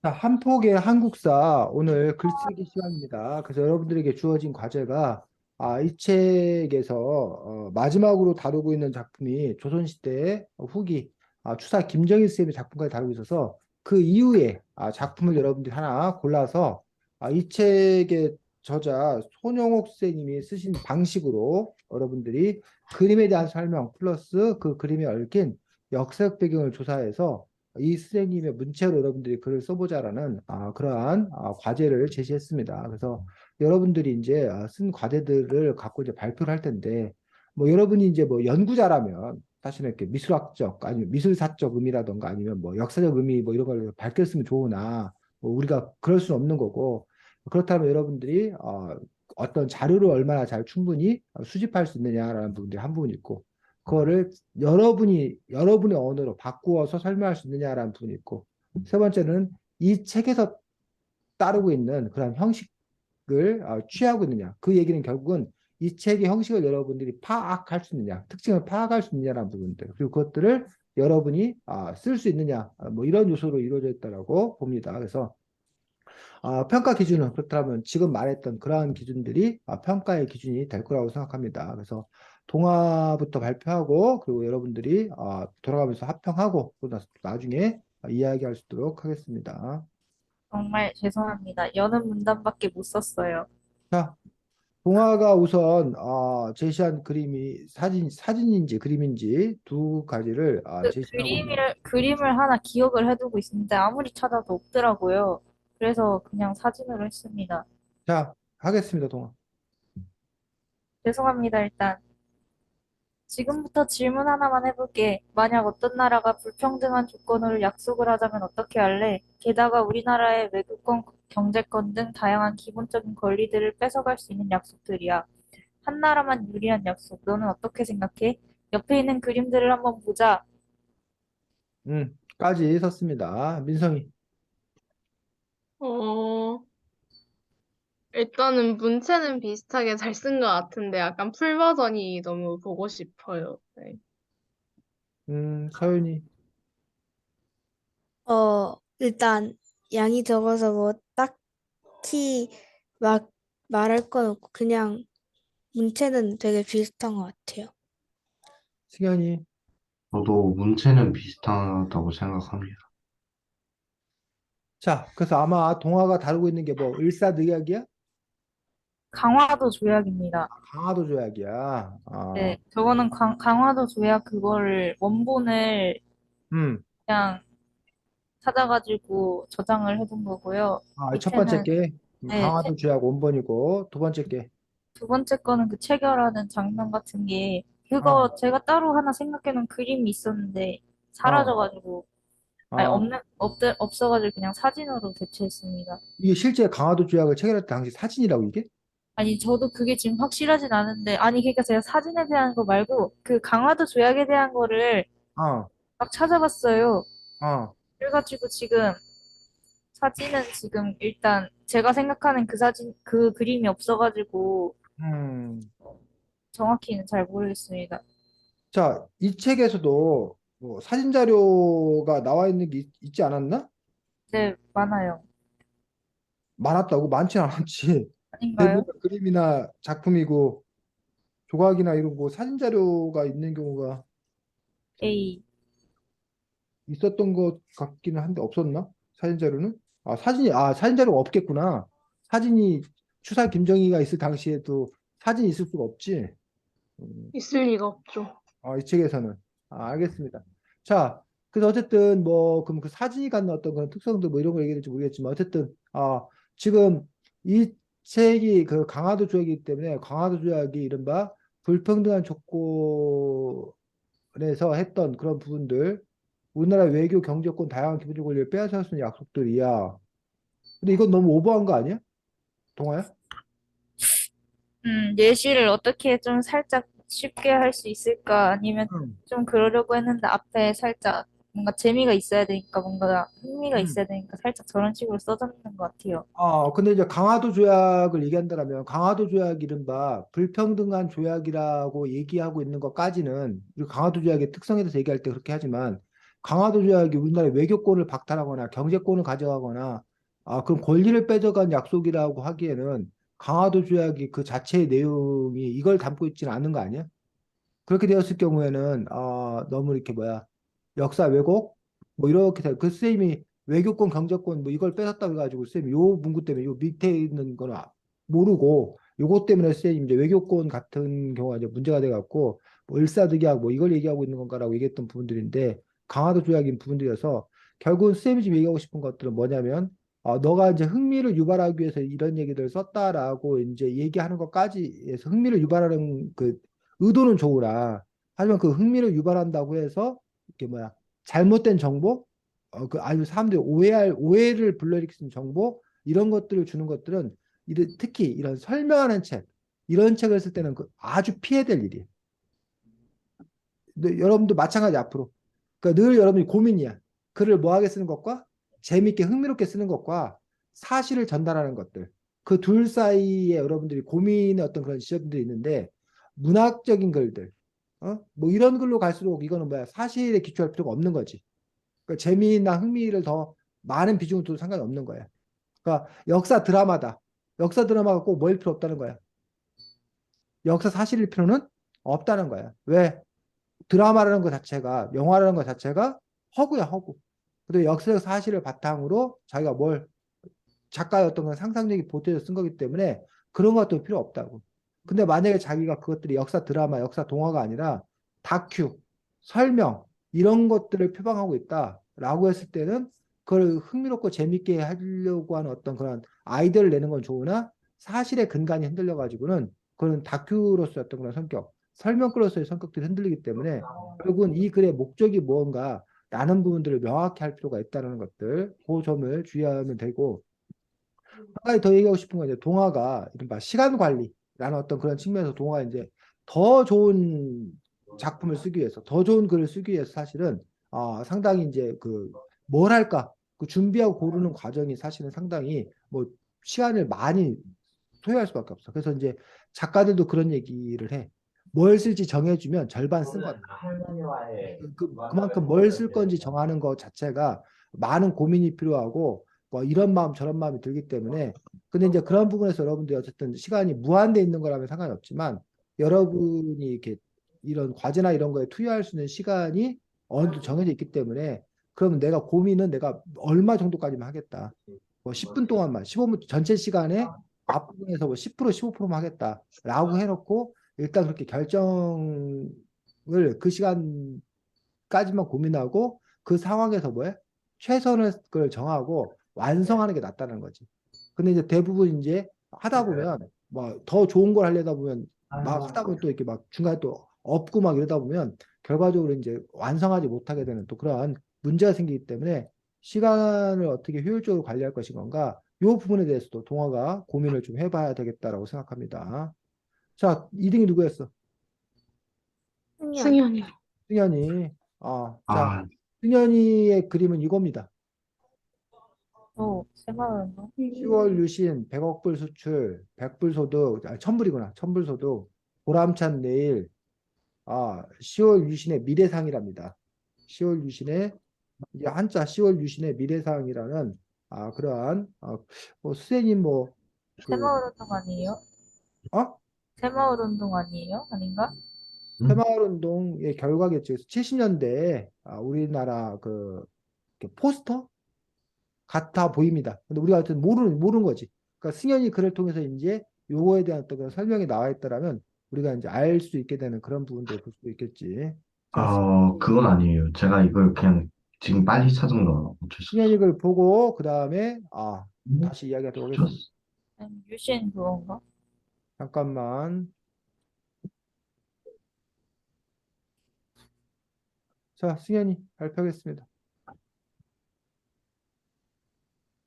자, 한 폭의 한국사 오늘 글쓰기 시간입니다. 그래서 여러분들에게 주어진 과제가 이 책에서 마지막으로 다루고 있는 작품이 조선시대 후기 추사 김정일 쌤의 작품까지 다루고 있어서 그 이후에 작품을 여러분들이 하나 골라서 이 책의 저자 손영옥 선생님이 쓰신 방식으로 여러분들이 그림에 대한 설명 플러스 그 그림에 얽힌 역사적 배경을 조사해서 이 선생님의 문체로 여러분들이 글을 써보자라는 그러한 과제를 제시했습니다. 그래서 여러분들이 이제 쓴 과제들을 갖고 이제 발표를 할 텐데, 뭐 여러분이 이제 뭐 연구자라면 사실은 이렇게 미술학적 아니면 미술사적 의미라던가 아니면 뭐 역사적 의미 뭐 이런 걸 밝혔으면 좋으나 뭐 우리가 그럴 수는 없는 거고, 그렇다면 여러분들이 어떤 자료를 얼마나 잘 충분히 수집할 수 있느냐라는 부분들이 한 부분 있고, 그거를 여러분의 언어로 바꾸어서 설명할 수 있느냐라는 부분이 있고, 세 번째는 이 책에서 따르고 있는 그런 형식을 취하고 있느냐. 그 얘기는 결국은 이 책의 형식을 여러분들이 파악할 수 있느냐, 특징을 파악할 수 있느냐라는 부분들, 그리고 그것들을 여러분이 쓸 수 있느냐, 뭐 이런 요소로 이루어져 있다라고 봅니다. 그래서 평가 기준은 그렇다면 지금 말했던 그러한 기준들이 평가의 기준이 될 거라고 생각합니다. 그래서 동화부터 발표하고 그리고 여러분들이 돌아가면서 합평하고 또 나중에 이야기할 수 있도록 하겠습니다. 정말 죄송합니다. 여는 문단밖에 못 썼어요. 자, 동화가 우선 제시한 그림이 사진인지 그림인지 두 가지를 제시하고 그림을 하나 기억을 해두고 있는데 아무리 찾아도 없더라고요. 그래서 그냥 사진으로 했습니다. 자, 하겠습니다, 동화. 죄송합니다, 일단. 지금부터 질문 하나만 해볼게. 만약 어떤 나라가 불평등한 조건으로 약속을 하자면 어떻게 할래? 게다가 우리나라의 외교권, 경제권 등 다양한 기본적인 권리들을 뺏어갈 수 있는 약속들이야. 한 나라만 유리한 약속. 너는 어떻게 생각해? 옆에 있는 그림들을 한번 보자. 까지 썼습니다. 민성이. 어, 일단은 문체는 비슷하게 잘 쓴 것 같은데 약간 풀 버전이 너무 보고 싶어요. 네. 서윤이. 일단 양이 적어서 뭐 딱히 막 말할 건 없고 그냥 문체는 되게 비슷한 것 같아요. 승현이. 저도 문체는 비슷하다고 생각합니다. 자, 그래서 아마 동화가 다루고 있는 게 뭐 을사늑약이야? 강화도 조약입니다. 강화도 조약이야. 네, 저거는 강화도 조약 그거를 원본을 음, 그냥 찾아가지고 저장을 해둔 거고요. 첫 번째 밑에는 게 네, 강화도 조약 원본이고 두 번째 게 두 번째 거는 그 체결하는 장면 같은 게 어, 그거 제가 따로 하나 생각해놓은 그림이 있었는데 어, 사라져가지고 아니 어. 없어가지고 그냥 사진으로 대체했습니다. 이게 실제 강화도 조약을 체결할 당시 사진이라고 이게? 아니 저도 그게 지금 확실하진 않은데 아니 그러니까 제가 사진에 대한 거 말고 그 강화도 조약에 대한 거를 어, 막 찾아봤어요. 어, 그래가지고 지금 사진은 지금 일단 제가 생각하는 그 사진, 그 그림이 없어가지고 음. 정확히는 잘 모르겠습니다. 자, 이 책에서도 뭐 사진 자료가 나와 있는 게 있지 않았나? 네, 많아요. 많았다고? 많지 않았지. 대부분 아닌가요? 그림이나 작품이고 조각이나 이런 거 사진 자료가 있는 경우가 A. 있었던 것 같기는 한데 없었나? 사진 자료는? 사진 자료가 없겠구나. 사진이 추사 김정희가 있을 당시에도 사진이 있을 수가 없지. 음, 있을 리가 없죠. 이 책에서는. 알겠습니다. 자, 그래서 어쨌든 뭐 그럼 그 사진이 갖는 어떤 그런 특성들 뭐 이런 걸 얘기할지 모르겠지만 어쨌든 지금 이 책이 그 강화도 조약이기 때문에 강화도 조약이 이른바 불평등한 조건에서 했던 그런 부분들 우리나라 외교, 경제권, 다양한 기본적 권리를 빼앗을 수 있는 약속들이야. 근데 이건 너무 오버한 거 아니야? 동아야? 예시를 어떻게 좀 살짝 쉽게 할 수 있을까? 아니면 응. 좀 그러려고 했는데 앞에 살짝 뭔가 재미가 있어야 되니까 뭔가 흥미가 응. 있어야 되니까 살짝 저런 식으로 써졌는 것 같아요. 근데 이제 강화도 조약을 얘기한다면 강화도 조약 이른바 불평등한 조약이라고 얘기하고 있는 것까지는 우리 강화도 조약의 특성에 대해서 얘기할 때 그렇게 하지만 강화도 조약이 우리나라의 외교권을 박탈하거나 경제권을 가져가거나 그럼 권리를 뺏어간 약속이라고 하기에는 강화도 조약이 그 자체의 내용이 이걸 담고 있지는 않은 거 아니야? 그렇게 되었을 경우에는 너무 이렇게 뭐야 역사 왜곡 뭐 이렇게 그 쌤이 외교권 경제권 뭐 이걸 뺏었다고 해가지고 쌤이 요 문구 때문에 요 밑에 있는 거는 모르고 요것 때문에 쌤이 이제 외교권 같은 경우가 이제 문제가 돼갖고 뭐 을사득약 뭐 이걸 얘기하고 있는 건가라고 얘기했던 부분들인데 강화도 조약인 부분들이어서 결국은 쌤이 지금 얘기하고 싶은 것들은 뭐냐면 너가 이제 흥미를 유발하기 위해서 이런 얘기를 썼다라고 이제 얘기하는 것까지 해서 흥미를 유발하는 그 의도는 좋으나 하지만 그 흥미를 유발한다고 해서 이게 뭐야 잘못된 정보 그 아니면 사람들이 오해할 오해를 불러일으키는 정보 이런 것들을 주는 것들은 특히 이런 설명하는 책 이런 책을 쓸 때는 아주 피해야 될 일이에요. 근데 여러분도 마찬가지 앞으로 그러니까 늘 여러분이 고민이야. 글을 뭐하게 쓰는 것과 재밌게 흥미롭게 쓰는 것과 사실을 전달하는 것들 그 둘 사이에 여러분들이 고민의 어떤 그런 지점들이 있는데 문학적인 글들 뭐 이런 글로 갈수록 이거는 뭐야 사실에 기초할 필요가 없는 거지. 그러니까 재미나 흥미를 더 많은 비중을 둬도 상관이 없는 거야. 그러니까 역사 드라마다. 역사 드라마가 꼭 뭐일 필요 없다는 거야. 역사 사실일 필요는 없다는 거야. 왜? 드라마라는 것 자체가 영화라는 것 자체가 허구야 허구. 근데 역사적 사실을 바탕으로 자기가 뭘 작가의 어떤 그런 상상력이 보태서 쓴 거기 때문에 그런 것도 필요 없다고. 근데 만약에 자기가 그것들이 역사 드라마, 역사 동화가 아니라 다큐, 설명 이런 것들을 표방하고 있다라고 했을 때는 그걸 흥미롭고 재밌게 하려고 하는 어떤 그런 아이디어를 내는 건 좋으나 사실의 근간이 흔들려 가지고는 그런 다큐로서의 어떤 그런 성격, 설명글로서의 성격들이 흔들리기 때문에 결국은 이 글의 목적이 무언가 라는 부분들을 명확히 할 필요가 있다는 것들, 그 점을 주의하면 되고 한 가지 더 얘기하고 싶은 건 이제 동화가 이른바 시간 관리라는 어떤 그런 측면에서 동화가 이제 더 좋은 작품을 쓰기 위해서 더 좋은 글을 쓰기 위해서 사실은 상당히 이제 그 뭘 할까 그 준비하고 고르는 과정이 사실은 상당히 뭐 시간을 많이 소요할 수밖에 없어. 그래서 이제 작가들도 그런 얘기를 해. 뭘 쓸지 정해주면 절반 쓴 거다. 그만큼 뭘 쓸 건지 정하는 것 자체가 많은 고민이 필요하고 뭐 이런 마음 저런 마음이 들기 때문에 근데 이제 그런 부분에서 여러분들이 어쨌든 시간이 무한대 있는 거라면 상관이 없지만 여러분이 이렇게 이런 과제나 이런 거에 투여할 수 있는 시간이 어느 정도 정해져 있기 때문에 그러면 내가 고민은 내가 얼마 정도까지만 하겠다. 뭐 10분 동안만 15분 전체 시간에 앞부분에서 뭐 10% 15%만 하겠다라고 해놓고 일단 그렇게 결정을 그 시간 까지만 고민하고 그 상황에서 뭐해? 최선을 그걸 정하고 완성하는 게 낫다는 거지. 근데 이제 대부분 이제 하다 보면 뭐 더 좋은 걸 하려다 보면 막 하다 보면 또 이렇게 막 중간에 또 없고 막 이러다 보면 결과적으로 이제 완성하지 못하게 되는 또 그러한 문제가 생기기 때문에 시간을 어떻게 효율적으로 관리할 것인가 이 부분에 대해서도 동화가 고민을 좀 해봐야 되겠다라고 생각합니다. 자, 2등이 누구였어? 승연. 승현이요. 승현이. 자, 아, 승현이의 그림은 이겁니다. 새마을운동. 10월 유신, 100억 불 수출, 100불 소득, 천불이구나. 천불 소득, 보람찬 내일, 10월 유신의 미래상이랍니다. 10월 유신의, 이제 한자 10월 유신의 미래상이라는, 그러한, 선생님 새마을운동 아니에요? 어? 새마을운동 아니에요? 아닌가? 새마을운동의 결과겠죠. 그래서 70년대에, 우리나라 이렇게 포스터? 같아 보입니다. 근데 우리가 하여튼 모르는 거지. 그러니까 승현이 글을 통해서 이제 요거에 대한 어떤 그런 설명이 나와 있다라면 우리가 이제 알 수 있게 되는 그런 부분들을 볼 수 있겠지. 자, 그건 아니에요. 제가 이걸 그냥 지금 빨리 찾은 거 어쩔 수 승현이 글 보고 그 다음에 없어. 다시 이야기하도록 저, 하겠습니다. 유신 그건가? 잠깐만. 자, 승현이 발표하겠습니다.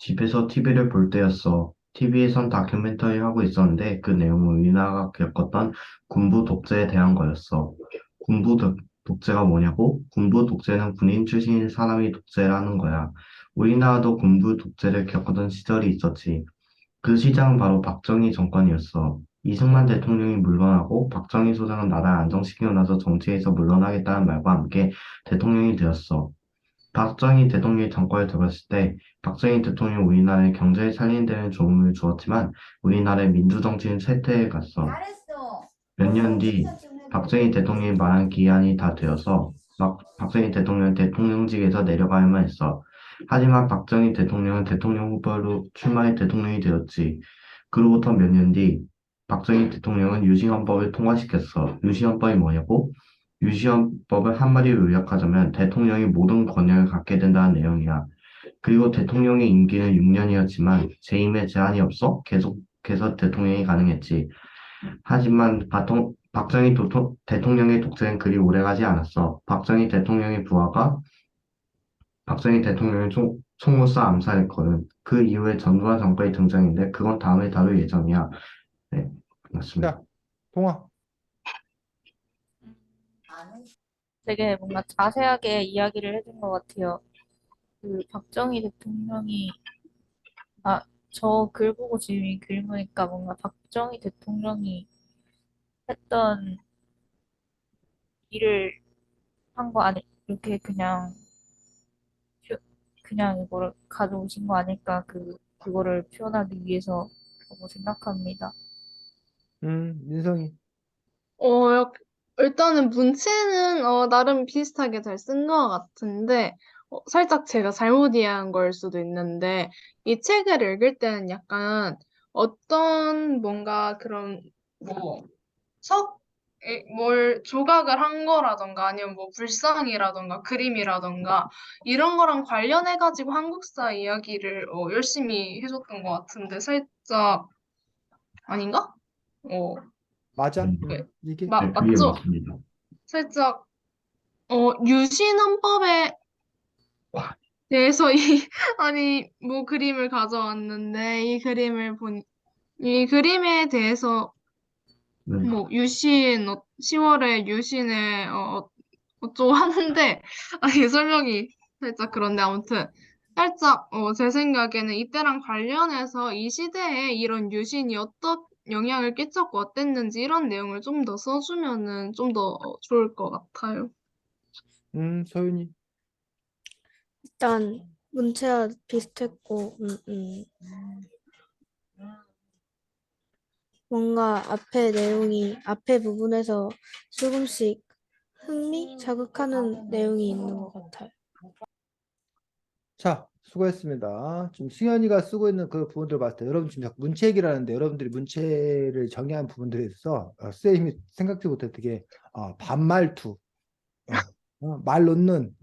집에서 TV를 볼 때였어. TV에선 다큐멘터리 하고 있었는데 그 내용은 우리나라가 겪었던 군부 독재에 대한 거였어. 독재가 뭐냐고? 군부 독재는 군인 출신인 사람이 독재라는 거야. 우리나라도 군부 독재를 겪었던 시절이 있었지. 그 시장은 바로 박정희 정권이었어. 이승만 대통령이 물러나고 박정희 소장은 나라를 안정시키고 나서 정치에서 물러나겠다는 말과 함께 대통령이 되었어. 박정희 대통령이 정권에 들어갔을 때 박정희 대통령이 우리나라의 경제를 살리는 데는 도움을 주었지만 우리나라의 민주정치는 쇠퇴해 갔어. 몇 년 뒤 박정희 대통령이 말한 기한이 다 되어서 박정희 대통령은 대통령직에서 내려가야만 했어. 하지만 박정희 대통령은 대통령 후보로 출마해 대통령이 되었지. 그로부터 몇 년 뒤 박정희 대통령은 유신헌법을 통과시켰어. 유신헌법이 뭐냐고? 유신헌법을 한마디로 요약하자면 대통령이 모든 권력을 갖게 된다는 내용이야. 그리고 대통령의 임기는 6년이었지만 재임에 제한이 없어 계속해서 대통령이 가능했지. 하지만 박정희 대통령의 독재는 그리 오래가지 않았어. 박정희 대통령의 부하가 박정희 대통령을 총으로 쏴 암살했거든. 그 이후에 전두환 정권이 등장했는데 그건 다음에 다룰 예정이야. 네, 맞습니다. 자, 동아. 되게 뭔가 자세하게 이야기를 해준 것 같아요. 그 박정희 대통령이, 아, 저 글 보고 지금 이 글 보니까 뭔가 박정희 대통령이 했던 일을 한 거 아니, 이렇게 그냥 이거를 가져오신 거 아닐까, 그거를 표현하기 위해서라고 생각합니다. 민성이. 일단은 문체는 나름 비슷하게 잘 쓴 것 같은데 살짝 제가 잘못 이해한 걸 수도 있는데 이 책을 읽을 때는 약간 어떤 뭔가 그런 뭐 뭘 조각을 한 거라던가 아니면 뭐 불상이라던가 그림이라던가 이런 거랑 관련해가지고 한국사 이야기를 열심히 해줬던 것 같은데 살짝 아닌가? 맞아? 네, 이게 네, 그게 맞죠? 맞습니다. 살짝 유신헌법에 대해서 아니 뭐 그림을 가져왔는데 이 그림에 대해서 네, 뭐 10월에 유신을 어쩌고 하는데 아니 설명이 살짝 그런데 아무튼 살짝 제 생각에는 이때랑 관련해서 이 시대에 이런 유신이 어떤 영향을 끼쳤고 어땠는지 이런 내용을 좀 더 써주면은 좀 더 좋을 것 같아요. 서윤이. 일단 문체와 비슷했고, 뭔가 앞에 부분에서 조금씩 흥미 자극하는 내용이 있는 것 같아요. 자, 수고했습니다. 지금 승현이가 쓰고 있는 그 부분들 봤을 때 여러분 지금 자꾸 문체기라는데 여러분들이 문체를 정의한 부분들에 있어서 선생님이 생각지 못했던 게 반말투, 말 놓는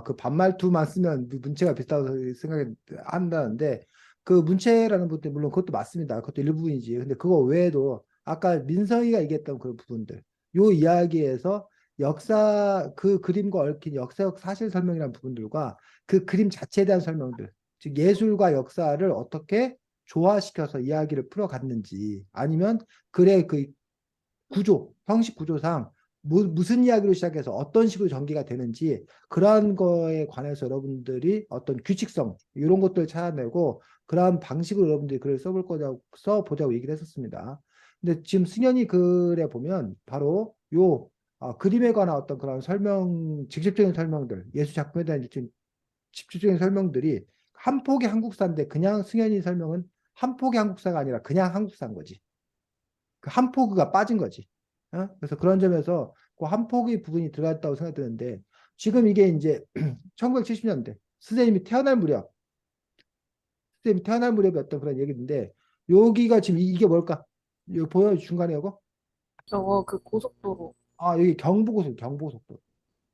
그 반말투만 쓰면 문체가 비슷하다고 생각이 한다는데 그 문체라는 부분 물론 그것도 맞습니다. 그것도 일부분이지. 근데 그거 외에도 아까 민성이가 얘기했던 그 부분들 요 이야기에서 역사 그 그림과 얽힌 역사적 사실 설명이라는 부분들과 그 그림 자체에 대한 설명들 즉 예술과 역사를 어떻게 조화시켜서 이야기를 풀어갔는지 아니면 글의 그 구조, 형식 구조상 무슨 이야기로 시작해서 어떤 식으로 전개가 되는지 그러한 거에 관해서 여러분들이 어떤 규칙성 이런 것들을 찾아내고 그러한 방식으로 여러분들이 글을 써보자고 얘기를 했었습니다. 근데 지금 승현이 글에 보면 바로 요 그림에 관한 어떤 그런 직접적인 설명들, 예술 작품에 대한 직접적인 설명들이 한 폭의 한국사인데 그냥 승현이 설명은 한 폭의 한국사가 아니라 그냥 한국사인 거지. 그 한 포그가 빠진 거지. 그래서 그런 점에서 그 한 포그의 부분이 들어갔다고 생각드는데 지금 이게 이제 1970년대 선생님이 태어날 무렵의 어떤 그런 얘기인데 여기가 지금 이게 뭘까? 여기 보여 중간에 이거? 저거 그 고속도로. 여기 경부고속도로.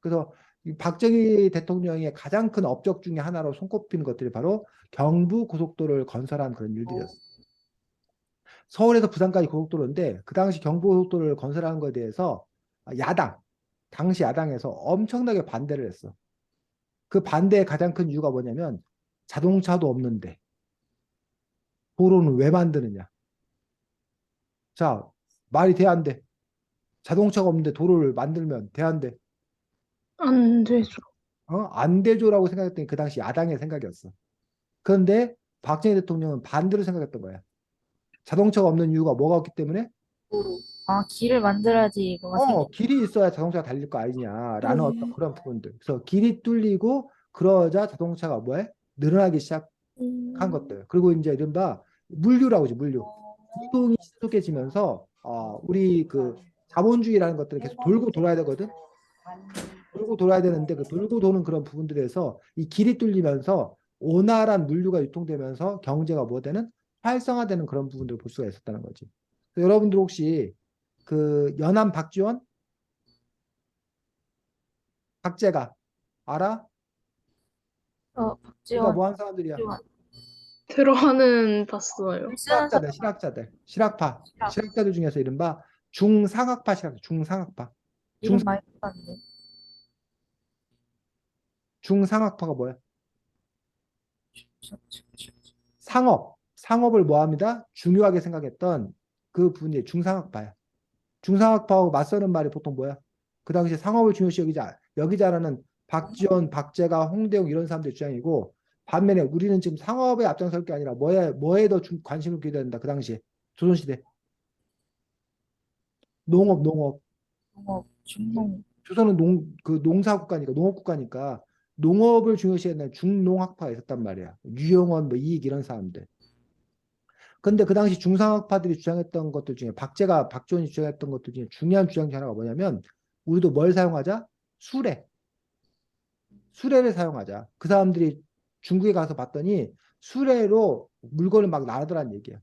그래서 이 박정희 대통령의 가장 큰 업적 중에 하나로 손꼽히는 것들이 바로 경부고속도로를 건설한 그런 일들이었어요. 서울에서 부산까지 고속도로인데 그 당시 경부고속도로를 건설하는 것에 대해서 당시 야당에서 엄청나게 반대를 했어. 그 반대의 가장 큰 이유가 뭐냐면 자동차도 없는데 도로는 왜 만드느냐. 자, 말이 돼, 안 돼? 자동차가 없는데 도로를 만들면 돼, 안 돼? 안 되죠. 안 되죠라고 생각했더니 그 당시 야당의 생각이었어. 그런데 박정희 대통령은 반대로 생각했던 거야. 자동차가 없는 이유가 뭐가 없기 때문에? 도로. 아, 길을 만들어야지 이거가 생기. 길이 있어야 자동차가 달릴 거 아니냐라는 어떤 그러네. 그런 부분들. 그래서 길이 뚫리고 그러자 자동차가 뭐해? 늘어나기 시작한 것들. 그리고 이제 이른바 물류라고 하죠, 물류. 이동이 신속해지면서 우리 그 자본주의라는 것들은 계속 돌고 돌아야 되거든. 돌고 돌아야 되는데 그 돌고 도는 그런 부분들에서 이 길이 뚫리면서 원활한 물류가 유통되면서 경제가 뭐 되는 활성화되는 그런 부분들을 볼 수가 있었다는 거지. 그래서 여러분들 혹시 그 연암 박지원, 박재가 알아? 우리가 박지원, 뭐 하는 사람들이야? 박지원. 들어는 봤어요. 글 쓰는 사람 실학자들, 실학파, 시작. 실학자들 중에서 이른바 중상학파 실학자, 중상학파. 이름 많이 봤는데. 중상학파가 뭐야? 상업을 뭐 합니다? 중요하게 생각했던 그 분이 중상학파야. 중상학파하고 맞서는 말이 보통 뭐야? 그 당시에 상업을 중요시 여기자라는 박지원, 박재가, 홍대웅 이런 사람들 주장이고 반면에 우리는 지금 상업에 앞장설 게 아니라 뭐에 더 관심을 기울여야 된다. 그 당시에 조선시대 농업. 농업, 중농. 조선은 농사 국가니까 농업 국가니까 농업을 중요시해야 되는 중농학파가 있었단 말이야. 유영원, 뭐 이익 이런 사람들. 근데 그 당시 중상학파들이 주장했던 것들 중에 박지원이 주장했던 것들 중에 중요한 주장 중 하나가 뭐냐면 우리도 뭘 사용하자? 수레를 사용하자. 그 사람들이 중국에 가서 봤더니 수레로 물건을 막 나르더란 얘기야.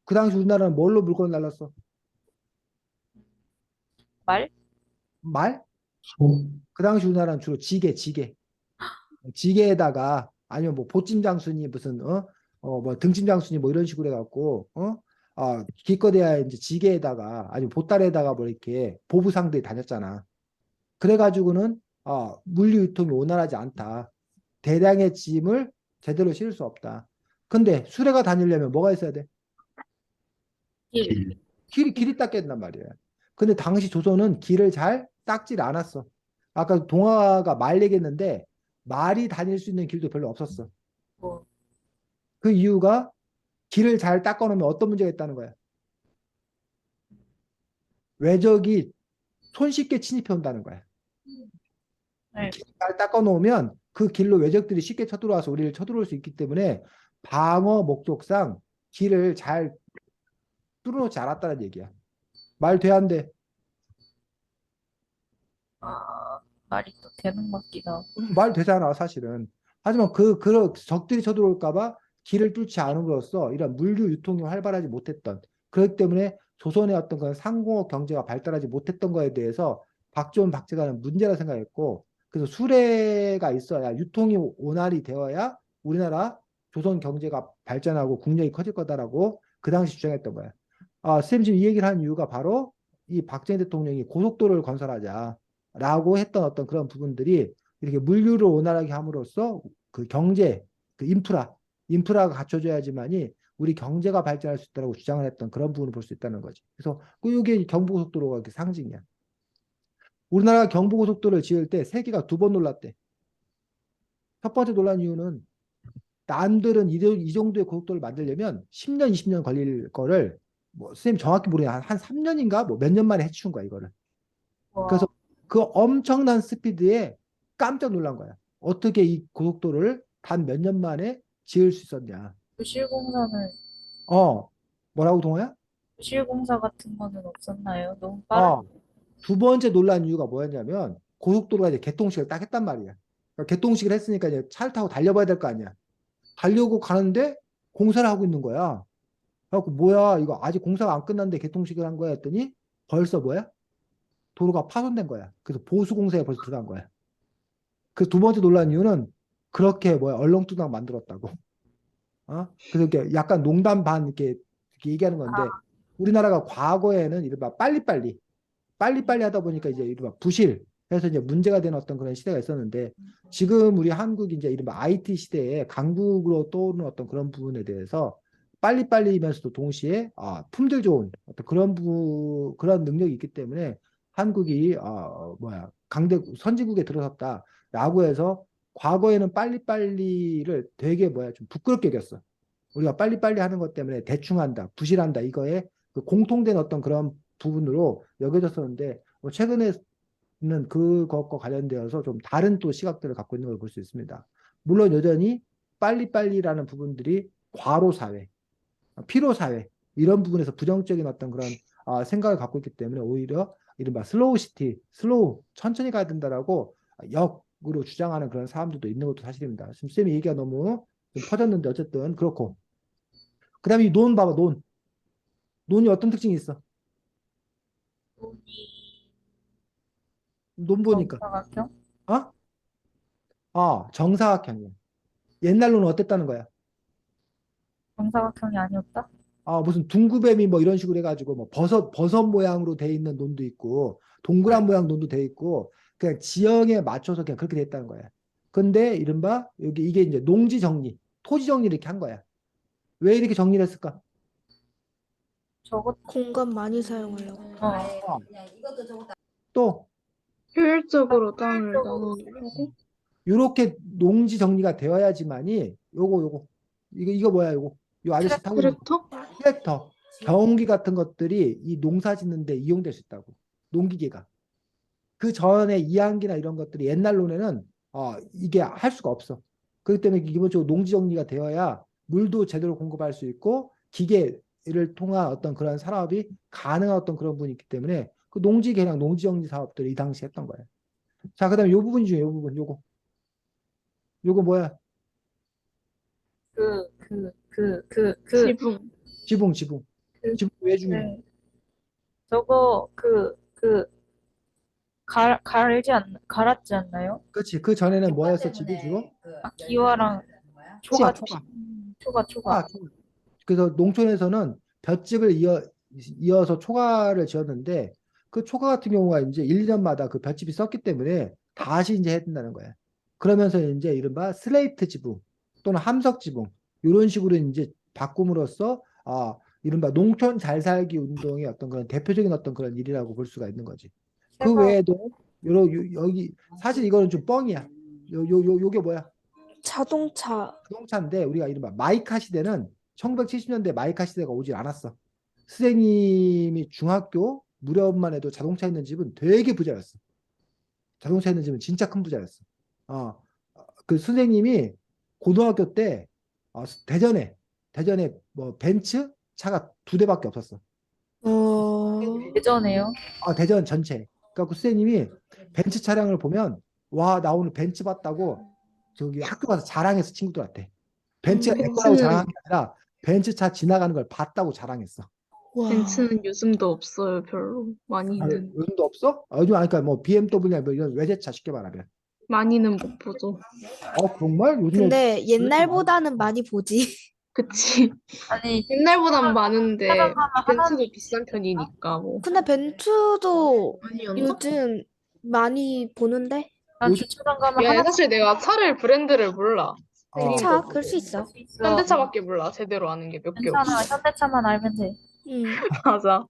그 당시 우리나라는 뭘로 물건을 날랐어? 말? 말? 소, 그 당시 우리나라는 주로 지게에다가 아니면 뭐 보찜장수니 무슨 뭐 등찜장수니 뭐 이런 식으로 해갖고 기껏해야 이제 지게에다가 아니면 보따리에다가 뭐 이렇게 보부상들이 다녔잖아. 그래가지고는 물류 유통이 원활하지 않다. 대량의 짐을 제대로 실을 수 없다. 근데 수레가 다니려면 뭐가 있어야 돼? 길. 길이 닦여야 된단 말이야. 근데 당시 조선은 길을 잘 닦질 않았어. 아까 동화가 말 얘기했는데 말이 다닐 수 있는 길도 별로 없었어. 뭐, 그 이유가 길을 잘 닦아놓으면 어떤 문제가 있다는 거야. 외적이 손쉽게 침입해 온다는 거야. 네. 길을 잘 닦아놓으면 그 길로 외적들이 쉽게 쳐들어와서 우리를 쳐들어올 수 있기 때문에 방어 목적상 길을 잘 뚫어놓지 않았다는 얘기야. 말 돼, 안 돼? 말이 또 되는 것 같기도 하고. 말 되잖아, 사실은. 하지만 적들이 쳐들어올까봐 길을 뚫지 않음으로써 이런 물류 유통이 활발하지 못했던, 그렇기 때문에 조선의 어떤 그런 상공업 경제가 발달하지 못했던 거에 대해서 박지원, 박제가는 문제라 생각했고, 그래서 수레가 있어야 유통이 원활히 되어야 우리나라 조선 경제가 발전하고 국력이 커질 거다라고 그 당시 주장했던 거야. 선생님 지금 이 얘기를 한 이유가 바로 이 박정희 대통령이 고속도로를 건설하자라고 했던 어떤 그런 부분들이 이렇게 물류를 원활하게 함으로써 그 경제, 그 인프라가 갖춰져야지만이 우리 경제가 발전할 수 있다고 주장을 했던 그런 부분을 볼 수 있다는 거지. 그래서 이게 경부고속도로가 이렇게 상징이야. 우리나라가 경부고속도로를 지을 때 세계가 2번 놀랐대. 첫 번째 놀란 이유는 남들은 이 정도의 고속도로를 만들려면 10년, 20년 걸릴 거를 뭐 선생님 정확히 모르겠는데 한 3년인가 뭐 몇 년 만에 해치운 거야, 이거를. 그래서 와, 그 엄청난 스피드에 깜짝 놀란 거야. 어떻게 이 고속도로를 단 몇 년 만에 지을 수 있었냐. 부실공사는, 뭐라고 동호야? 부실공사 같은 거는 없었나요? 너무 빠른. 어, 두 번째 놀란 이유가 뭐였냐면 고속도로가 이제 개통식을 딱 했단 말이야. 그러니까 개통식을 했으니까 이제 차를 타고 달려봐야 될 거 아니야. 달려고 가는데 공사를 하고 있는 거야. 그래갖고 뭐야 이거 아직 공사가 안 끝났는데 개통식을 한 거야 했더니 벌써 뭐야? 도로가 파손된 거야. 그래서 보수공사에 벌써 들어간 거야. 그 두 번째 놀란 이유는 그렇게 뭐야 얼렁뚱땅 만들었다고. 그래서 이렇게 약간 농담 반 이렇게 얘기하는 건데 우리나라가 과거에는 이른바 빨리빨리 하다 보니까 이제 이른바 부실 해서 이제 문제가 되는 어떤 그런 시대가 있었는데 지금 우리 한국이 이제 이른바 IT 시대에 강국으로 떠오르는 어떤 그런 부분에 대해서 빨리빨리면서도 동시에 품질 좋은 어떤 그런 능력이 있기 때문에 한국이 강대 선진국에 들어섰다라고 해서 과거에는 빨리빨리를 되게 좀 부끄럽게 여겼어. 우리가 빨리빨리 하는 것 때문에 대충 한다, 부실한다 이거에 그 공통된 어떤 그런 부분으로 여겨졌었는데 최근에는 그것과 관련되어서 좀 다른 또 시각들을 갖고 있는 걸 볼 수 있습니다. 물론 여전히 빨리빨리라는 부분들이 과로사회, 피로사회 이런 부분에서 부정적인 어떤 그런 생각을 갖고 있기 때문에 오히려 이른바 슬로우 시티, 슬로우 천천히 가야 된다라고 역으로 주장하는 그런 사람들도 있는 것도 사실입니다. 지금 쌤이 얘기가 너무 좀 퍼졌는데 어쨌든 그렇고 그 다음에 이 논 봐봐 논. 논이 어떤 특징이 있어? 논 보니까 정사각형? 어? 정사각형이야. 옛날 논은 어땠다는 거야? 정사각형이 아니었다? 무슨 둥구뱀이 뭐 이런 식으로 해가지고 뭐 버섯 모양으로 돼 있는 논도 있고 동그란 모양 논도 돼 있고 그냥 지형에 맞춰서 그냥 그렇게 됐다는 거야. 근데 이른바 여기 이게 이제 농지 정리, 토지 정리를 이렇게 한 거야. 왜 이렇게 정리를 했을까? 저것, 공간 많이 사용하려고. 어. 또 효율적으로 땅을 효율적으로 나누려고? 이렇게 농지 정리가 되어야지만이 이거 뭐야 요거 요 아저씨 타고 있는 트랙터? 트랙터, 경운기 같은 것들이 이 농사 짓는데 이용될 수 있다고. 농기계가. 그 전에 이항기나 이런 것들이 옛날 논에는 이게 할 수가 없어. 그렇기 때문에 기본적으로 농지 정리가 되어야 물도 제대로 공급할 수 있고 기계를 통한 어떤 그런 산업이 가능한 어떤 그런 부분이 있기 때문에 그 농지 개량, 농지 정리 사업들을 이 당시 했던 거예요. 자, 그다음에 요 부분 중에 요 부분 요거 뭐야? 지붕. 지붕. 그, 지붕 왜 중요해? 네. 저거, 갈았지 않나요? 그렇지. 그 전에는 뭐였어? 집이 주로 기와랑 초가. 초가. 그래서 농촌에서는 볏집을 이어서 초가를 지었는데 그 초가 같은 경우가 이제 1, 2년마다 그 볏집이 썼기 때문에 다시 이제 해야 된다는 거야. 그러면서 이제 이른바 슬레이트 지붕 또는 함석 지붕 이런 식으로 이제 바꿈으로써 이른바 농촌 잘 살기 운동의 어떤 그런 대표적인 어떤 그런 일이라고 볼 수가 있는 거지. 그 외에도 여기 사실 이거는 좀 뻥이야. 요게 뭐야? 자동차. 자동차인데 우리가 이른바 마이카 시대는 1970년대 마이카 시대가 오질 않았어. 선생님이 중학교 무렵만 해도 자동차 있는 집은 되게 부자였어. 자동차 있는 집은 진짜 큰 부자였어. 그 선생님이 고등학교 때 대전에 뭐 벤츠 차가 2대밖에 없었어. 예전에요. 대전 전체. 그러니까 그 선생님이 벤츠 차량을 보면 와, 나 오늘 벤츠 봤다고 저기 학교 가서 자랑했어, 친구들한테. 벤츠가 내 거라고 자랑한 게 아니라 벤츠 차 지나가는 걸 봤다고 자랑했어. 와. 벤츠는 요즘도 없어요, 별로. 많이는. 요즘도 없어? 요즘 아니까 뭐 BMW나 뭐 이런 외제차 쉽게 말하면. 많이는 못 보죠. 정말? 요즘에 근데 옛날보다는 많이 보지. 그치. 아니, 옛날보단 많은데 하나는 벤츠도 비싼 편이니까 뭐. 근데 벤츠도 아니었나? 요즘 많이 보는데? 난 요즘- 주차장 가면 야, 하나 사실 내가 차를 브랜드를 몰라. 차, 그럴 수 있어. 있어. 현대차밖에 몰라. 제대로 아는 게 몇 개 없어. 괜찮아. 현대차만 알면 돼. 맞아.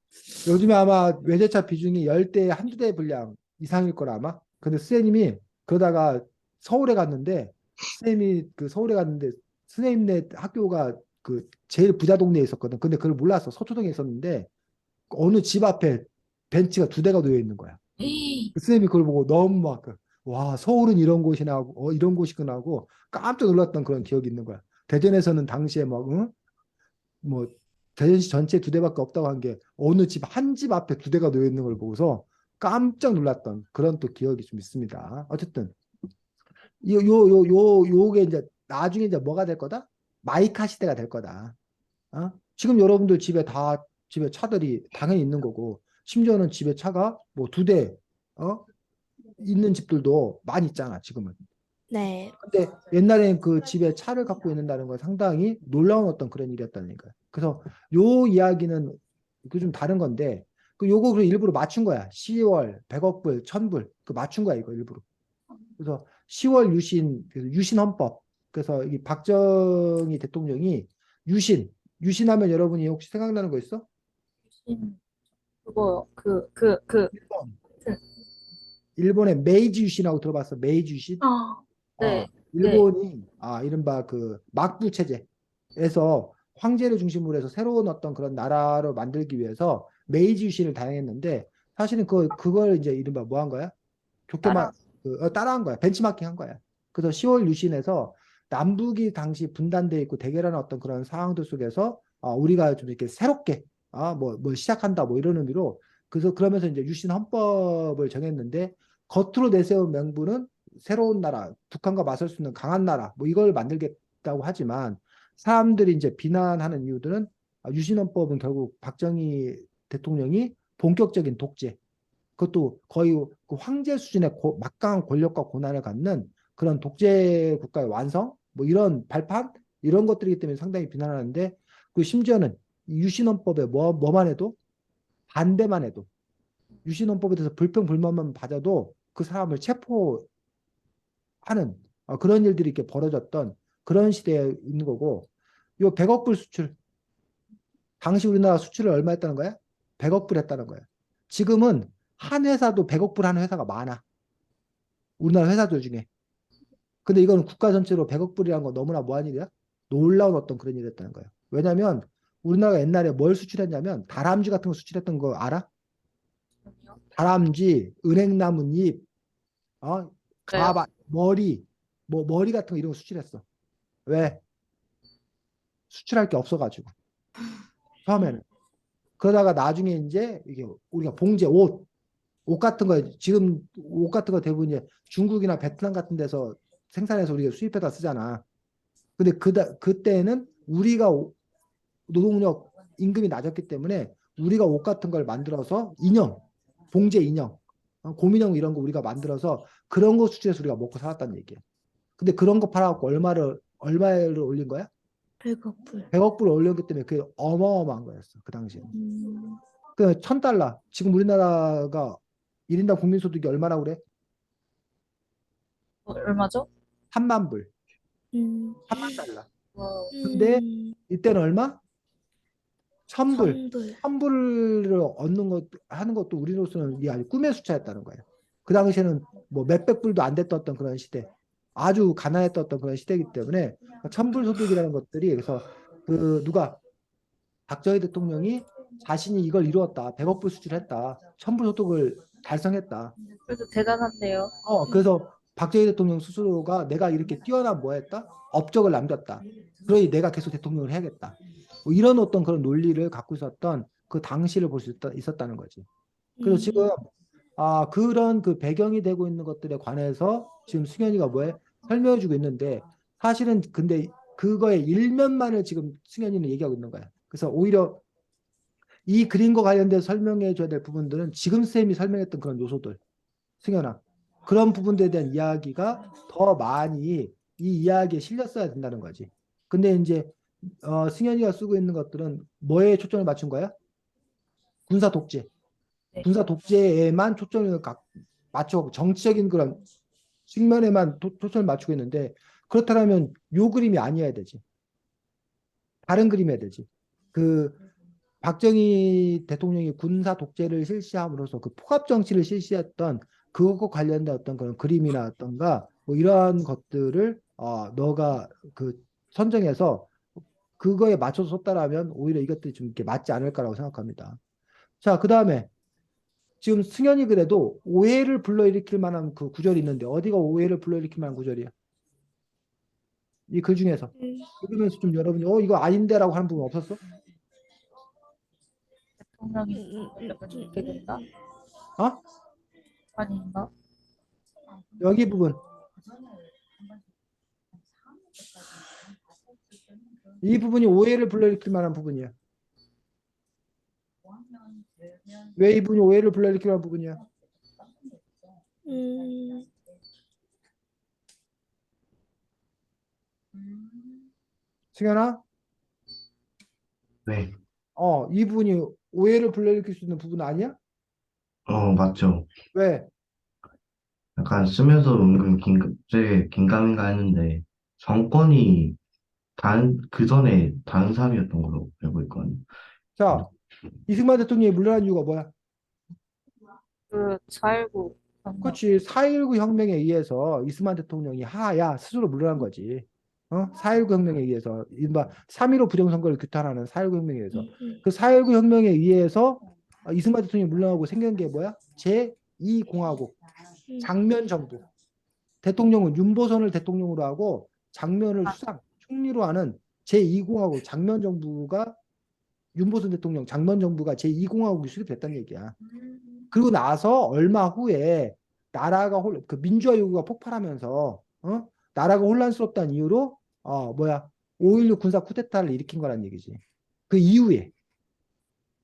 요즘에 아마 외제차 비중이 10대 한두 대 분량 이상일 거라 아마. 근데 스님이 그러다가 서울에 갔는데 스님네 학교가 그 제일 부자 동네에 있었거든. 근데 그걸 몰랐어. 서초동에 있었는데 어느 집 앞에 벤츠가 2대가 놓여 있는 거야. 그 쌤이 그걸 보고 너무 와, 서울은 이런 곳이나 하고, 이런 곳이구나 하고 깜짝 놀랐던 그런 기억이 있는 거야. 대전에서는 당시에 뭐, 대전시 전체에 2대밖에 없다고 한 게 어느 한 집 앞에 2대가 놓여 있는 걸 보고서 깜짝 놀랐던 그런 또 기억이 좀 있습니다. 어쨌든, 요게 이제 나중에 이제 뭐가 될 거다? 마이카 시대가 될 거다. 지금 여러분들 집에 차들이 당연히 있는 거고, 심지어는 집에 차가 뭐 2대, 있는 집들도 많이 있잖아, 지금은. 네. 근데 옛날엔 그 집에 차를 갖고 있는다는 건 상당히 놀라운 어떤 그런 일이었다는 거야. 그래서 요 이야기는 그 좀 다른 건데, 요거 그 일부러 맞춘 거야. 10월, 100억 불, 1000불. 그 맞춘 거야, 이거 일부러. 그래서 10월 유신 헌법. 그래서 이 박정희 대통령이 유신하면 여러분이 혹시 생각나는 거 있어? 그거, 일본. 일본의 메이지 유신하고 들어봤어? 메이지 유신? 네. 일본이 이른바 그 막부 체제에서 황제를 중심으로 해서 새로운 어떤 그런 나라로 만들기 위해서 메이지 유신을 다양했는데 사실은 그걸 이제 이른바 뭐 한 거야? 좋게 말 따라. 따라한 거야. 벤치마킹 한 거야. 그래서 10월 유신에서 남북이 당시 분단돼 있고 대결하는 어떤 그런 상황들 속에서 우리가 좀 이렇게 새롭게 뭐 시작한다 뭐 이런 의미로 그래서 그러면서 이제 유신 헌법을 정했는데 겉으로 내세운 명분은 새로운 나라, 북한과 맞설 수 있는 강한 나라 뭐 이걸 만들겠다고 하지만 사람들이 이제 비난하는 이유들은 유신 헌법은 결국 박정희 대통령이 본격적인 독재 그것도 거의 그 황제 수준의 막강한 권력과 고난을 갖는 그런 독재 국가의 완성, 뭐 이런 발판 이런 것들이기 때문에 상당히 비난하는데 그 심지어는 유신헌법에 뭐만 해도 반대만 해도 유신헌법에 대해서 불평불만만 받아도 그 사람을 체포하는 그런 일들이 이렇게 벌어졌던 그런 시대에 있는 거고 요 100억 불 수출 당시 우리나라 수출을 얼마 했다는 거야? 100억 불 했다는 거야. 지금은 한 회사도 100억 불 하는 회사가 많아. 우리나라 회사들 중에. 근데 이거는 국가 전체로 100억 불이라는 거 너무나 뭐한 일이야? 놀라운 어떤 그런 일이 했다는 거예요. 왜냐면 우리나라가 옛날에 뭘 수출했냐면 다람쥐 같은 거 수출했던 거 알아? 다람쥐, 은행나뭇잎, 네. 가발, 머리, 뭐 머리 같은 거 이런 거 수출했어. 왜? 수출할 게 없어가지고. 처음에는. 그러다가 나중에 이제 이게 우리가 봉제, 옷 같은 거 지금 옷 같은 거 대부분 이제 중국이나 베트남 같은 데서 생산해서 우리가 수입해다 쓰잖아. 근데 그때는 우리가 노동력 임금이 낮았기 때문에 우리가 옷 같은 걸 만들어서 인형, 봉제 인형, 곰인형 이런 거 우리가 만들어서 그런 거 수출해서 우리가 먹고 살았다는 얘기야. 근데 그런 거 팔아갖고 얼마를 올린 거야? 100억 불. 100억 불을 올렸기 때문에 그게 어마어마한 거였어. 그 당시에. 음, 그 1000달러. 지금 우리나라가 1인당 국민소득이 얼마라고 그래? 얼마죠? 3만 불. 음, 3만 달러. 와, 근데 이때는 얼마? 1000불. 1000불. 1000불을 얻는 것, 하는 것도 우리로서는 이게 아주 꿈의 숫자였다는 거예요. 그 당시에는 뭐 몇백 불도 안 됐던 그런 시대. 아주 가난했던 그런 시대이기 때문에 1000불 소득이라는 것들이 그래서 누가 박정희 대통령이 자신이 이걸 이루었다. 100억 불 수출했다. 1000불 소득을 달성했다. 그래도 대단한데요. 그래서 박정희 대통령 스스로가 내가 이렇게 뛰어난 뭐 했다? 업적을 남겼다. 그러니 내가 계속 대통령을 해야겠다. 뭐 이런 어떤 그런 논리를 갖고 있었던 그 당시를 볼 수 있었다는 거지. 그래서 지금 그런 그 배경이 되고 있는 것들에 관해서 지금 승현이가 뭐해? 설명해 주고 있는데 사실은 근데 그거의 일면만을 지금 승현이는 얘기하고 있는 거야. 그래서 오히려 이 그림과 관련돼서 설명해 줘야 될 부분들은 지금 쌤이 설명했던 그런 요소들. 승현아. 그런 부분들에 대한 이야기가 더 많이 이 이야기에 실렸어야 된다는 거지. 근데 이제 승현이가 쓰고 있는 것들은 뭐에 초점을 맞춘 거야? 군사 독재. 네. 군사 독재에만 초점을 맞춰 정치적인 그런 측면에만 초점을 맞추고 있는데 그렇다면 요 그림이 아니어야 되지. 다른 그림이어야 되지. 그 박정희 대통령이 군사 독재를 실시함으로써 그 포갑 정치를 실시했던 그것과 관련된 어떤 그런 그림이나 어떤가 뭐 이러한 것들을 너가 그 선정해서 그거에 맞춰서 썼다라면 오히려 이것들이 좀 이렇게 맞지 않을까라고 생각합니다. 자, 그 다음에 지금 승현이 그래도 오해를 불러일으킬 만한 그 구절이 있는데 어디가 오해를 불러일으킬 만한 구절이야? 이 글 중에서 읽으면서 좀 여러분이 이거 아닌데라고 하는 부분 없었어? 대통령이 권력을 잡게 된다? 어? 아닌가? 여기 부분. 이 부분이 오해를 불러일으킬 만한 부분이야. 왜 이 부분이 오해를 불러일으킬 만한 부분이야? 승현아? 네. 이 부분이 오해를 불러일으킬 수 있는 부분 아니야? 맞죠. 왜? 약간 쓰면서 은근 되게 긴가민가 했는데, 정권이 그 전에 다른 사람이었던 걸로 알고 있거든요. 자, 이승만 대통령이 물러난 이유가 뭐야? 그 4.19 그렇지. 4.19 혁명에 의해서 이승만 대통령이 하야 스스로 물러난 거지. 4.19 혁명에 의해서 이른바 3.15 부정선거를 규탄하는 4.19 혁명에 의해서 그 4.19 혁명에 의해서 이승만 대통령이 물러나고 생긴 게 뭐야? 제2공화국 장면 정부. 대통령은 윤보선을 대통령으로 하고 장면을 수상 총리로 하는 제2공화국 장면 정부가 윤보선 대통령 장면 정부가 제2공화국이 수립됐다는 얘기야. 그리고 나서 얼마 후에 나라가 그 민주화 요구가 폭발하면서 나라가 혼란스럽다는 이유로 5.16 군사 쿠데타를 일으킨 거란 얘기지. 그 이후에.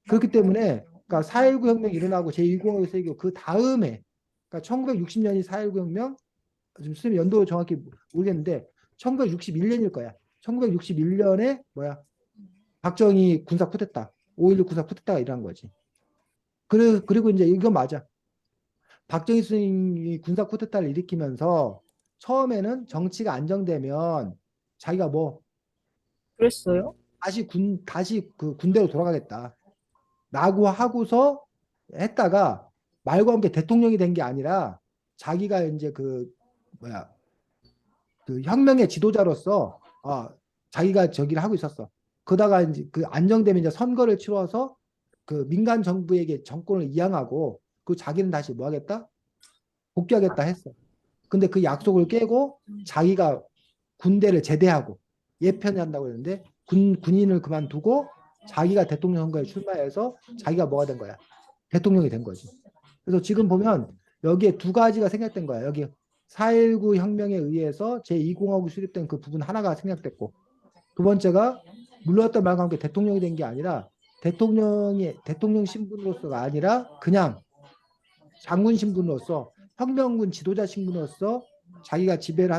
그렇기 때문에 그러니까 4.19 혁명이 일어나고 제2공화국이 생기고 그 다음에 그러니까 1960년이 4.19 혁명 지금 선생님 연도 정확히 모르겠는데 1961년일 거야. 1961년에 박정희 군사 쿠데타, 5.16 군사 쿠데타가 일어난 거지. 그리고 이제 이건 맞아. 박정희 수행이 군사 쿠데타를 일으키면서 처음에는 정치가 안정되면 자기가 그랬어요? 다시 그 군대로 돌아가겠다. 라고 하고서 했다가 말과 함께 대통령이 된 게 아니라 자기가 이제 그 혁명의 지도자로서 자기가 저기를 하고 있었어. 그러다가 이제 그 안정되면 이제 선거를 치러서 그 민간 정부에게 정권을 이양하고 그 자기는 다시 뭐 하겠다? 복귀하겠다 했어. 근데 그 약속을 깨고 자기가 군대를 제대하고 예편을 한다고 했는데 군인을 그만두고 자기가 대통령 선거에 출마해서 자기가 뭐가 된 거야? 대통령이 된 거지. 그래서 지금 보면 여기에 두 가지가 생략된 거야. 여기 4.19 혁명에 의해서 제2공화국이 수립된 그 부분 하나가 생략됐고 두 번째가 물러났던 말과 함께 대통령이 된 게 아니라 대통령 신분으로서가 아니라 그냥 장군 신분으로서 혁명군 지도자 신분으로서 자기가 지도를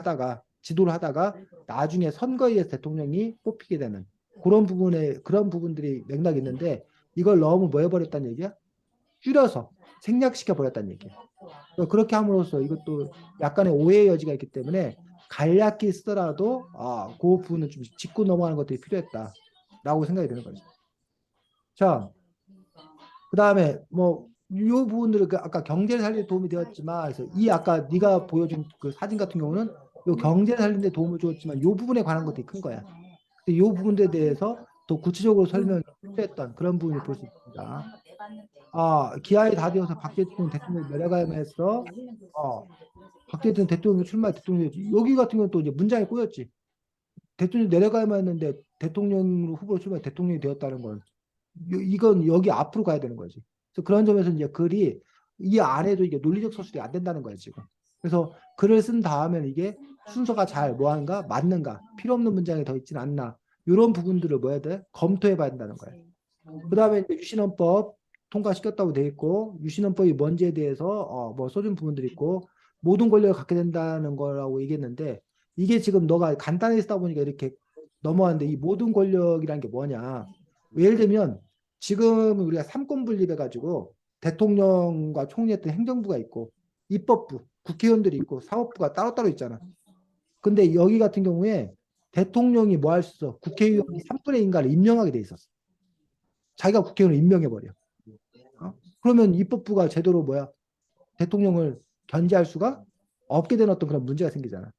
하다가 나중에 선거에 의해서 대통령이 뽑히게 되는 그런 부분들이 맥락이 있는데 이걸 너무 뭐 해버렸다는 얘기야? 줄여서 생략시켜 버렸다는 얘기야. 그렇게 함으로써 이것도 약간의 오해의 여지가 있기 때문에 간략히 쓰더라도 그 부분은 좀 짚고 넘어가는 것들이 필요했다라고 생각이 드는 거죠. 자, 그 다음에 이 부분들은 아까 경제를 살리는 데 도움이 되었지만 그래서 이 아까 네가 보여준 그 사진 같은 경우는 요 경제를 살리는 데 도움을 주었지만 이 부분에 관한 것들이 큰 거야. 근데 이 부분들에 대해서 더 구체적으로 설명이 필요했던 그런 부분을 볼 수 있습니다. 기한이 다 되어서 박 대통령 내려가야만 했어. 박 대통령 출마 대통령이었지. 여기 같은 경우는 또 이제 문장이 꼬였지. 대통령 내려가야만 했는데 대통령 후보로 출마 대통령이 되었다는 건 이건 여기 앞으로 가야 되는 거지. 그래서 그런 점에서 이제 글이 이 안에도 이게 논리적 서술이 안 된다는 거예요, 지금. 그래서 글을 쓴 다음에는 이게 순서가 잘 뭐한가 맞는가 필요 없는 문장이 더 있지는 않나 이런 부분들을 뭐 해야 돼? 검토해 봐야 된다는 거예요. 그 다음에 유신헌법 통과시켰다고 돼 있고 유신헌법이 뭔지에 대해서 써준 부분들이 있고 모든 권력을 갖게 된다는 거라고 얘기했는데 이게 지금 너가 간단히 쓰다 보니까 이렇게 넘어왔는데 이 모든 권력이란 게 뭐냐? 예를 들면 지금 우리가 삼권 분립해가지고 대통령과 총리했던 행정부가 있고 입법부, 국회의원들이 있고 사법부가 따로따로 있잖아. 근데 여기 같은 경우에 대통령이 뭐 할 수 있어? 국회의원이 3분의 2인가를 임명하게 돼 있었어. 자기가 국회의원을 임명해버려. 그러면 입법부가 제대로 대통령을 견제할 수가 없게 된 어떤 그런 문제가 생기잖아.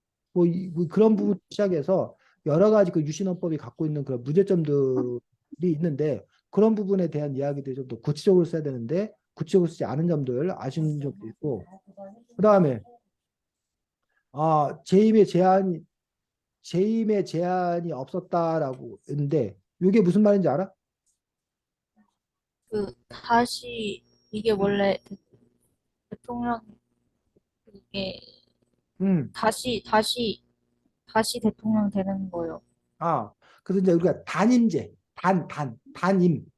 그런 부분 시작해서 여러 가지 그 유신헌법이 갖고 있는 그런 문제점들이 있는데 그런 부분에 대한 이야기들이 좀 더 구체적으로 써야 되는데 구체적으로 쓰지 않은 점들 아쉬운 점도 있고 그 다음에 재임의 제한이 없었다라고 했는데 이게 무슨 말인지 알아? 다시 이게 원래 대통령 이게 음. 다시 대통령 되는 거요. 그래서 이제 우리가 단임.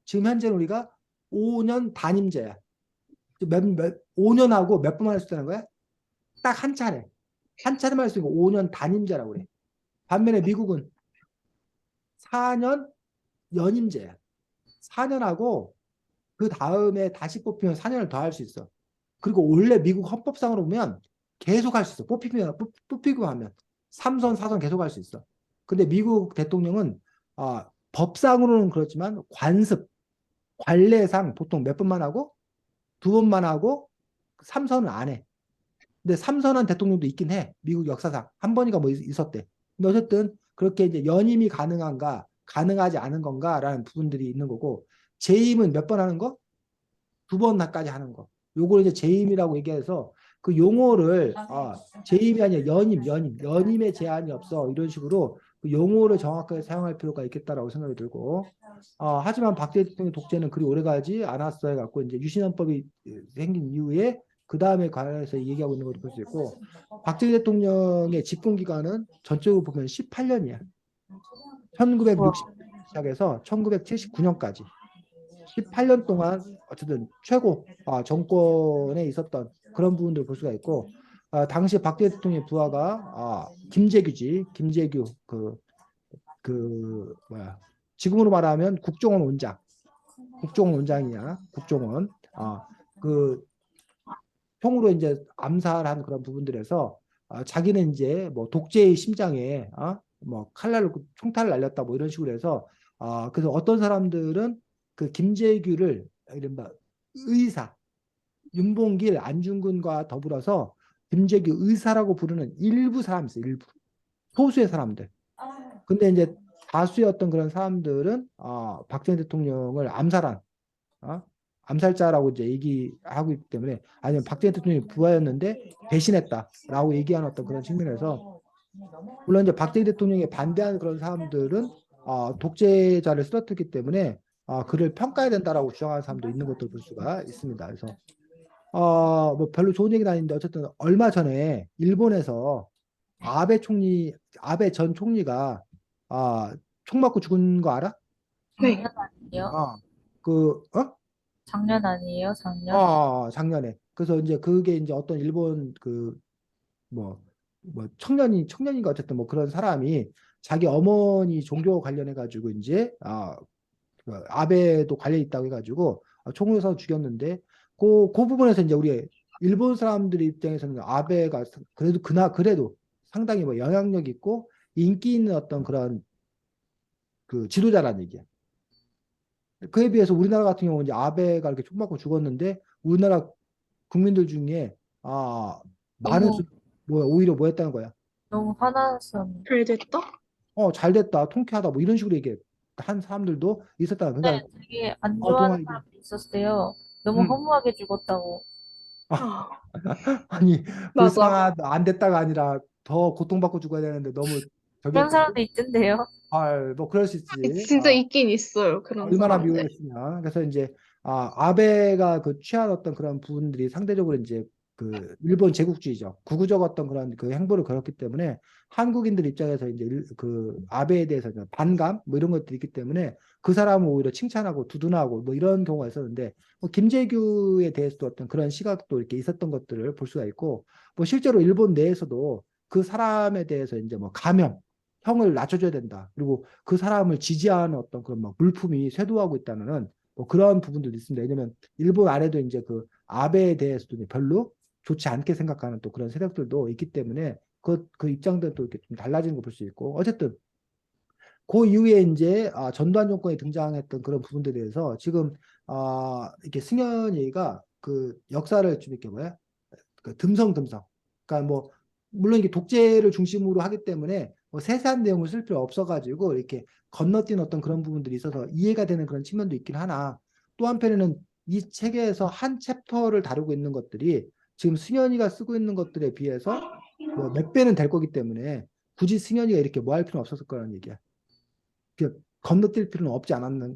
지금 현재는 우리가 5년 단임제야. 5년하고 몇 번만 할 수 있다는 거야? 딱 한 차례. 한 차례만 할 수 있고 5년 단임제라고 그래. 반면에 미국은 4년 연임제야. 4년하고 그 다음에 다시 뽑히면 4년을 더 할 수 있어. 그리고 원래 미국 헌법상으로 보면 계속 할 수 있어. 뽑히고 하면 3선, 4선 계속 할 수 있어. 근데 미국 대통령은 법상으로는 그렇지만 관례상 보통 몇 번만 하고 2번만 하고 3선은 안 해. 근데 3선한 대통령도 있긴 해. 미국 역사상 한 번인가 뭐 있었대. 근데 어쨌든 그렇게 이제 연임이 가능한가, 가능하지 않은 건가라는 부분들이 있는 거고 재임은 몇 번 하는 거? 2번까지 하는 거. 요걸 이제 재임이라고 얘기해서 그 용어를 재임이 아니라 연임에 제한이 없어 이런 식으로 그 용어를 정확하게 사용할 필요가 있겠다라고 생각이 들고 하지만 박정희 대통령 독재는 그리 오래가지 않았어 해갖고 이제 유신헌법이 생긴 이후에 그 다음에 관해서 얘기하고 있는 것도 볼 수 있고 박정희 대통령의 집권 기간은 전적으로 보면 18년이야. 1960년 시작해서 1979년까지 18년 동안 어쨌든 최고 정권에 있었던 그런 부분들을 볼 수가 있고 당시 박정희 대통령의 부하가 김재규 그 뭐야 지금으로 말하면 국정원 원장이야 국정원 그 총으로 이제 암살한 그런 부분들에서 자기는 이제 뭐 독재의 심장에 뭐 총칼을 날렸다 뭐 이런 식으로 해서 그래서 어떤 사람들은 그 김재규를 이른바 의사 윤봉길 안중근과 더불어서 김재규 의사라고 부르는 일부 사람이 있어요. 일부 소수의 사람들. 근데 이제 다수의 어떤 그런 사람들은 박정희 대통령을 암살한 암살자라고 이제 얘기하고 있기 때문에 아니면 박정희 대통령이 부하였는데 배신했다라고 얘기하는 어떤 그런 측면에서 물론 이제 박정희 대통령에 반대하는 그런 사람들은 독재자를 쓰러뜨렸기 때문에 그를 평가해야 된다라고 주장하는 사람도 있는 것도 볼 수가 있습니다. 그래서 뭐 별로 좋은 얘기는 아닌데 어쨌든 얼마 전에 일본에서 아베 전 총리가 총 맞고 죽은 거 알아? 네. 작년 아니에요? 작년 아니에요? 작년? 작년에. 그래서 이제 그게 이제 어떤 일본 뭐 청년인가 어쨌든 뭐 그런 사람이 자기 어머니 종교 관련해 가지고 이제 그 아베도 관련 있다고 해가지고 총을 쏴서 죽였는데 그 부분에서 이제 우리 일본 사람들 입장에서는 아베가 그래도 상당히 뭐 영향력 있고 인기 있는 어떤 그런 그 지도자라는 얘기야. 그에 비해서 우리나라 같은 경우는 이제 아베가 이렇게 총 맞고 죽었는데 우리나라 국민들 중에 많은 너무 오히려 뭐 했다는 거야. 너무 화났었는데. 잘 됐다? 잘 됐다, 통쾌하다, 뭐 이런 식으로 한 사람들도 있었다. 그러니까 되게 안 좋아하는 동아리 사람도 있었어요. 너무 음. 허무하게 죽었다고. 아, 아니 맞아. 불쌍하다 안 됐다가 아니라 더 고통받고 죽어야 되는데 너무 저기 그런 사람도 있던데요. 뭐 그럴 수 있지. 진짜 있긴 있어요. 그런 얼마나 사람들. 미워했으면. 그래서 이제 아베가 그 취한 어떤 그런 부분들이 상대적으로 이제 그 일본 제국주의죠. 구구적 어떤 그런 그 행보를 걸었기 때문에 한국인들 입장에서 이제 그 아베에 대해서 이제 반감 뭐 이런 것들이 있기 때문에 그 사람을 오히려 칭찬하고 두둔하고 뭐 이런 경우가 있었는데 김재규에 대해서도 어떤 그런 시각도 이렇게 있었던 것들을 볼 수가 있고 뭐 실제로 일본 내에서도 그 사람에 대해서 이제 뭐 형을 낮춰줘야 된다. 그리고 그 사람을 지지하는 어떤 그런 막 물품이 쇄도하고 있다는 뭐 그런 부분들도 있습니다. 왜냐면 일본 안에도 이제 그 아베에 대해서도 별로 좋지 않게 생각하는 또 그런 세력들도 있기 때문에 그 입장들도 이렇게 좀 달라지는 거 볼 수 있고 어쨌든 그 이후에 이제 전두환 정권이 등장했던 그런 부분들에 대해서 지금 이렇게 승현이가 그 역사를 좀 이렇게 그 듬성듬성. 그러니까 뭐 물론 이게 독재를 중심으로 하기 때문에 뭐 세세한 내용을 쓸 필요 없어가지고 이렇게 건너뛴 어떤 그런 부분들이 있어서 이해가 되는 그런 측면도 있긴 하나 또 한편에는 이 책에서 한 챕터를 다루고 있는 것들이 지금 승현이가 쓰고 있는 것들에 비해서 뭐 몇 배는 될 거기 때문에 굳이 승현이가 이렇게 뭐 할 필요는 없었을 거라는 얘기야. 건너뛸 필요는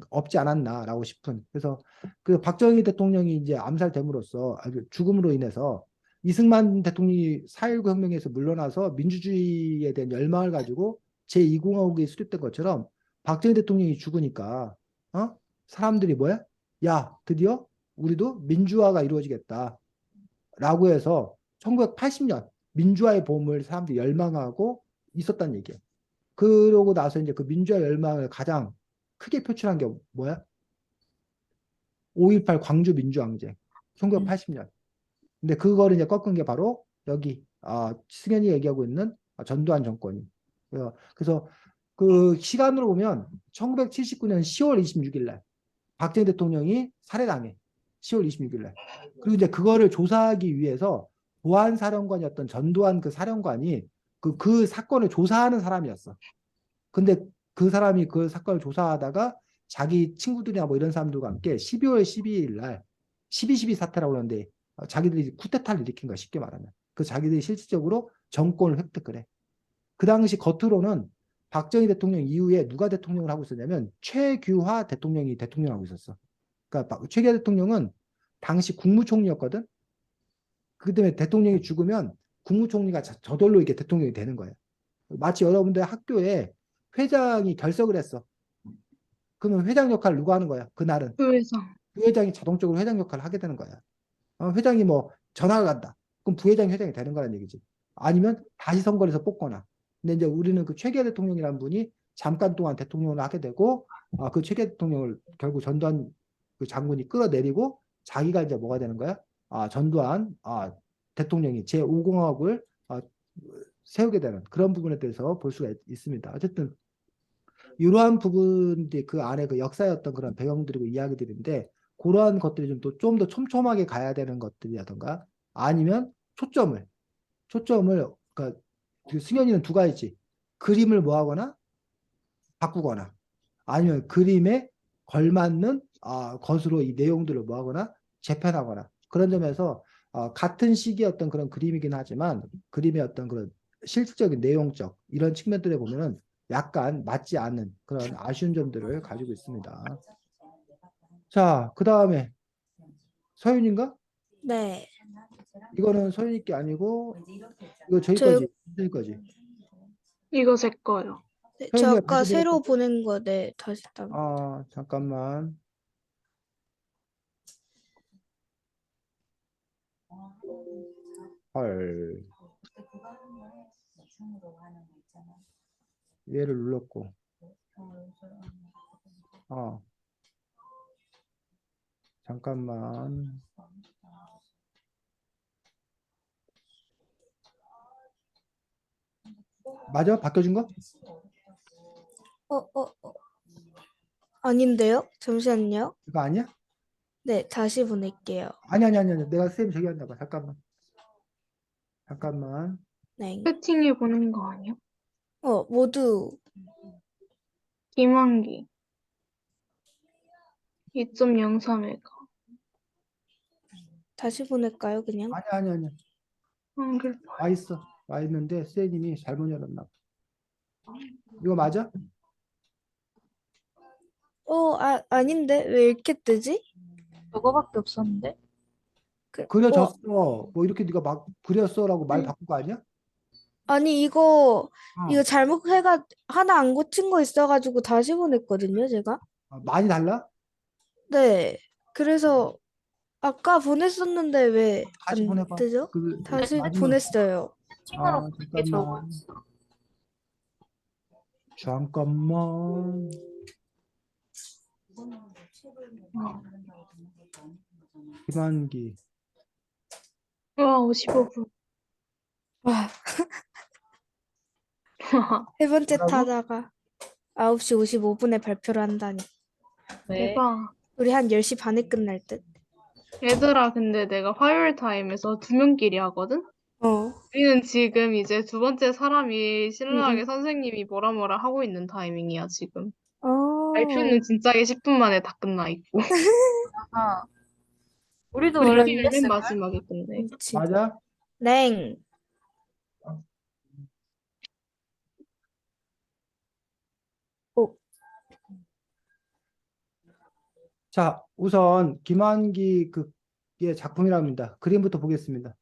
없지 않았나라고 싶은. 그래서 그 박정희 대통령이 이제 암살됨으로써 죽음으로 인해서 이승만 대통령이 4.19 혁명에서 물러나서 민주주의에 대한 열망을 가지고 제2공화국이 수립된 것처럼 박정희 대통령이 죽으니까 사람들이 뭐야? 야, 드디어 우리도 민주화가 이루어지겠다. 라고 해서 1980년 민주화의 봄을 사람들이 열망하고 있었다는 얘기예요. 그러고 나서 이제 그 민주화 열망을 가장 크게 표출한 게 뭐야? 5.18 광주 민주항쟁. 1980년. 근데 그거를 이제 꺾은 게 바로 여기 승현이 얘기하고 있는 전두환 정권이. 그래서 그 시간으로 보면 1979년 10월 26일 날 박정희 대통령이 살해당해. 10월 26일 날. 그리고 이제 그거를 조사하기 위해서 보안사령관이었던 전두환 그 사령관이 그 사건을 조사하는 사람이었어. 근데 그 사람이 그 사건을 조사하다가 자기 친구들이나 뭐 이런 사람들과 함께 12월 12일 날 12.12 사태라고 그러는데 자기들이 쿠데타를 일으킨 거야, 쉽게 말하면. 그 자기들이 실질적으로 정권을 획득을 해. 그 당시 겉으로는 박정희 대통령 이후에 누가 대통령을 하고 있었냐면 최규하 대통령이 대통령을 하고 있었어. 그러니까 최규하 대통령은 당시 국무총리였거든. 그 다음에 대통령이 죽으면 국무총리가 저절로 이게 대통령이 되는 거예요. 마치 여러분들 학교에 회장이 결석을 했어. 그러면 회장 역할을 누가 하는 거야? 그날은 부회장. 부회장이 자동적으로 회장 역할을 하게 되는 거야. 회장이 뭐 전화가 간다. 그럼 부회장이 회장이 되는 거란 얘기지. 아니면 다시 선거를 해서 뽑거나. 근데 이제 우리는 그 최계 대통령이라는 분이 잠깐 동안 대통령을 하게 되고 그 최계 대통령을 결국 전두환 그 장군이 끌어내리고 자기가 이제 뭐가 되는 거야? 전두환 대통령이 제5공화국을 세우게 되는 그런 부분에 대해서 볼 수가 있습니다. 어쨌든 이러한 부분들이 그 안에 그 역사였던 그런 배경들이고 이야기들인데 그러한 것들이 좀 더 촘촘하게 가야 되는 것들이라던가 아니면 초점을 그러니까 그 승현이는 두 가지지. 그림을 뭐 하거나 바꾸거나 아니면 그림에 걸맞는 것으로 이 내용들을 뭐 하거나 재편하거나 그런 점에서 같은 시기의 어떤 그런 그림이긴 하지만 그림의 어떤 그런 실질적인 내용적 이런 측면들에 보면은 약간 맞지 않는 그런 아쉬운 점들을 가지고 있습니다. 자, 그 다음에 서윤인가? 네. 이거는 서윤이 게 아니고 이거 저희 저, 거지. 저희 거지. 이거 제 거요. 네, 저 서윤이가 아까 다시 새로 보냈던 보낸 거, 네, 다시 딱. 잠깐만. 헐. 얘를 눌렀고. 잠깐만. 맞아? 바뀌어준 거? 아닌데요? 잠시만요. 이거 아니야? 네, 다시 보낼게요. 아니. 내가 쌤 저기 한다 봐. 잠깐만. 네. 세팅해 보는 거 아니야? 모두 김한기 2.03메가. 다시 보낼까요, 그냥? 아니야. 한글 와 있어. 와 있는데 쌤님이 잘못 열었나 봐. 이거 맞아? 아닌데? 왜 이렇게 뜨지? 저거밖에 없었는데? 그려졌어. 뭐 이렇게 네가 막 그렸어라고 말 바꾼 거 아니야? 아니, 이거 어. 잘못 하나 안 고친 거 있어가지고 다시 보냈거든요, 제가. 많이 달라? 네. 그래서 아까 보냈었는데 왜 다시 안 보내봐. 뜨죠? 그 다시 마지막. 보냈어요. 채팅으로 보낸 게 잠깐만. 저거였어. 잠깐만. 김한기. 와, 55분. 와, 세 번째 뭐라고? 타자가 9시 55분에 발표를 한다니. 왜? 대박. 우리 한 10시 반에 끝날 듯. 얘들아, 근데 내가 화요일 타임에서 두 명끼리 하거든? 어. 우리는 지금 이제 두 번째 사람이 신랄하게 응. 선생님이 뭐라 하고 있는 타이밍이야, 지금. 어. 발표는 진짜게 10분 만에 다 끝나 있고. 아, 우리도 우리 원래 맨 그랬을걸? 마지막에 끝내. 그치. 맞아? 냉. 오. 자, 우선 김한기 그의 작품이랍니다. 그림부터 보겠습니다.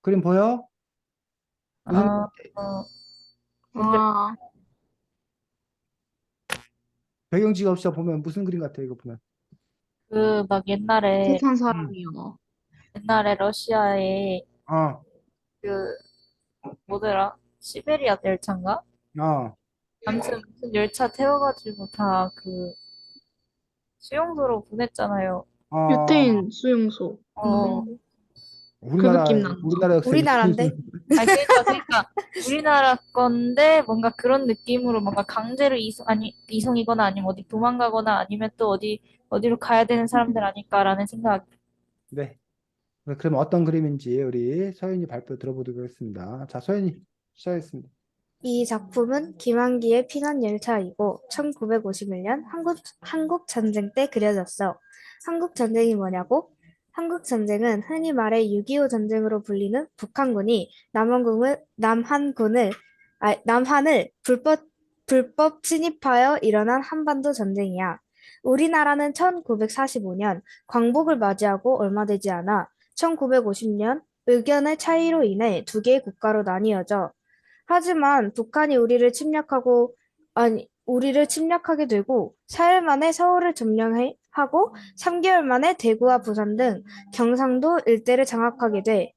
그림 보여? 무슨 어, 어, 아, 배경 지가 없이 보면 무슨 그림 같아 이거 보면. 막 옛날에, 비슷한 사람이요. 러시아에 어, 그, 뭐더라? 시베리아 열차인가? 어, 아무튼 무슨 열차 태워가지고 다 수용소로 보냈잖아요. 어. 유태인 수용소. 어, 그 느낌 난다. 우리나라 역사 우리나라인데? 아니, 그러니까 우리나라 건데 뭔가 그런 느낌으로 뭔가 강제로 이송이거나 아니면 어디 도망가거나 아니면 또 어디로 가야 되는 사람들 아닐까라는 생각. 네. 그럼 어떤 그림인지 우리 서윤이 발표 들어보도록 하겠습니다. 자, 서윤이 시작했습니다. 이 작품은 김환기의 피난열차이고 1951년 한국 전쟁 때 그려졌어. 한국 전쟁이 뭐냐고? 한국 전쟁은 흔히 말해 6.25 전쟁으로 불리는 북한군이 남한을 불법 침입하여 일어난 한반도 전쟁이야. 우리나라는 1945년 광복을 맞이하고 얼마 되지 않아 1950년 의견의 차이로 인해 두 개의 국가로 나뉘어져. 하지만 북한이 우리를 침략하게 되고 4일 만에 서울을 점령하고 3개월 만에 대구와 부산 등 경상도 일대를 장악하게 돼.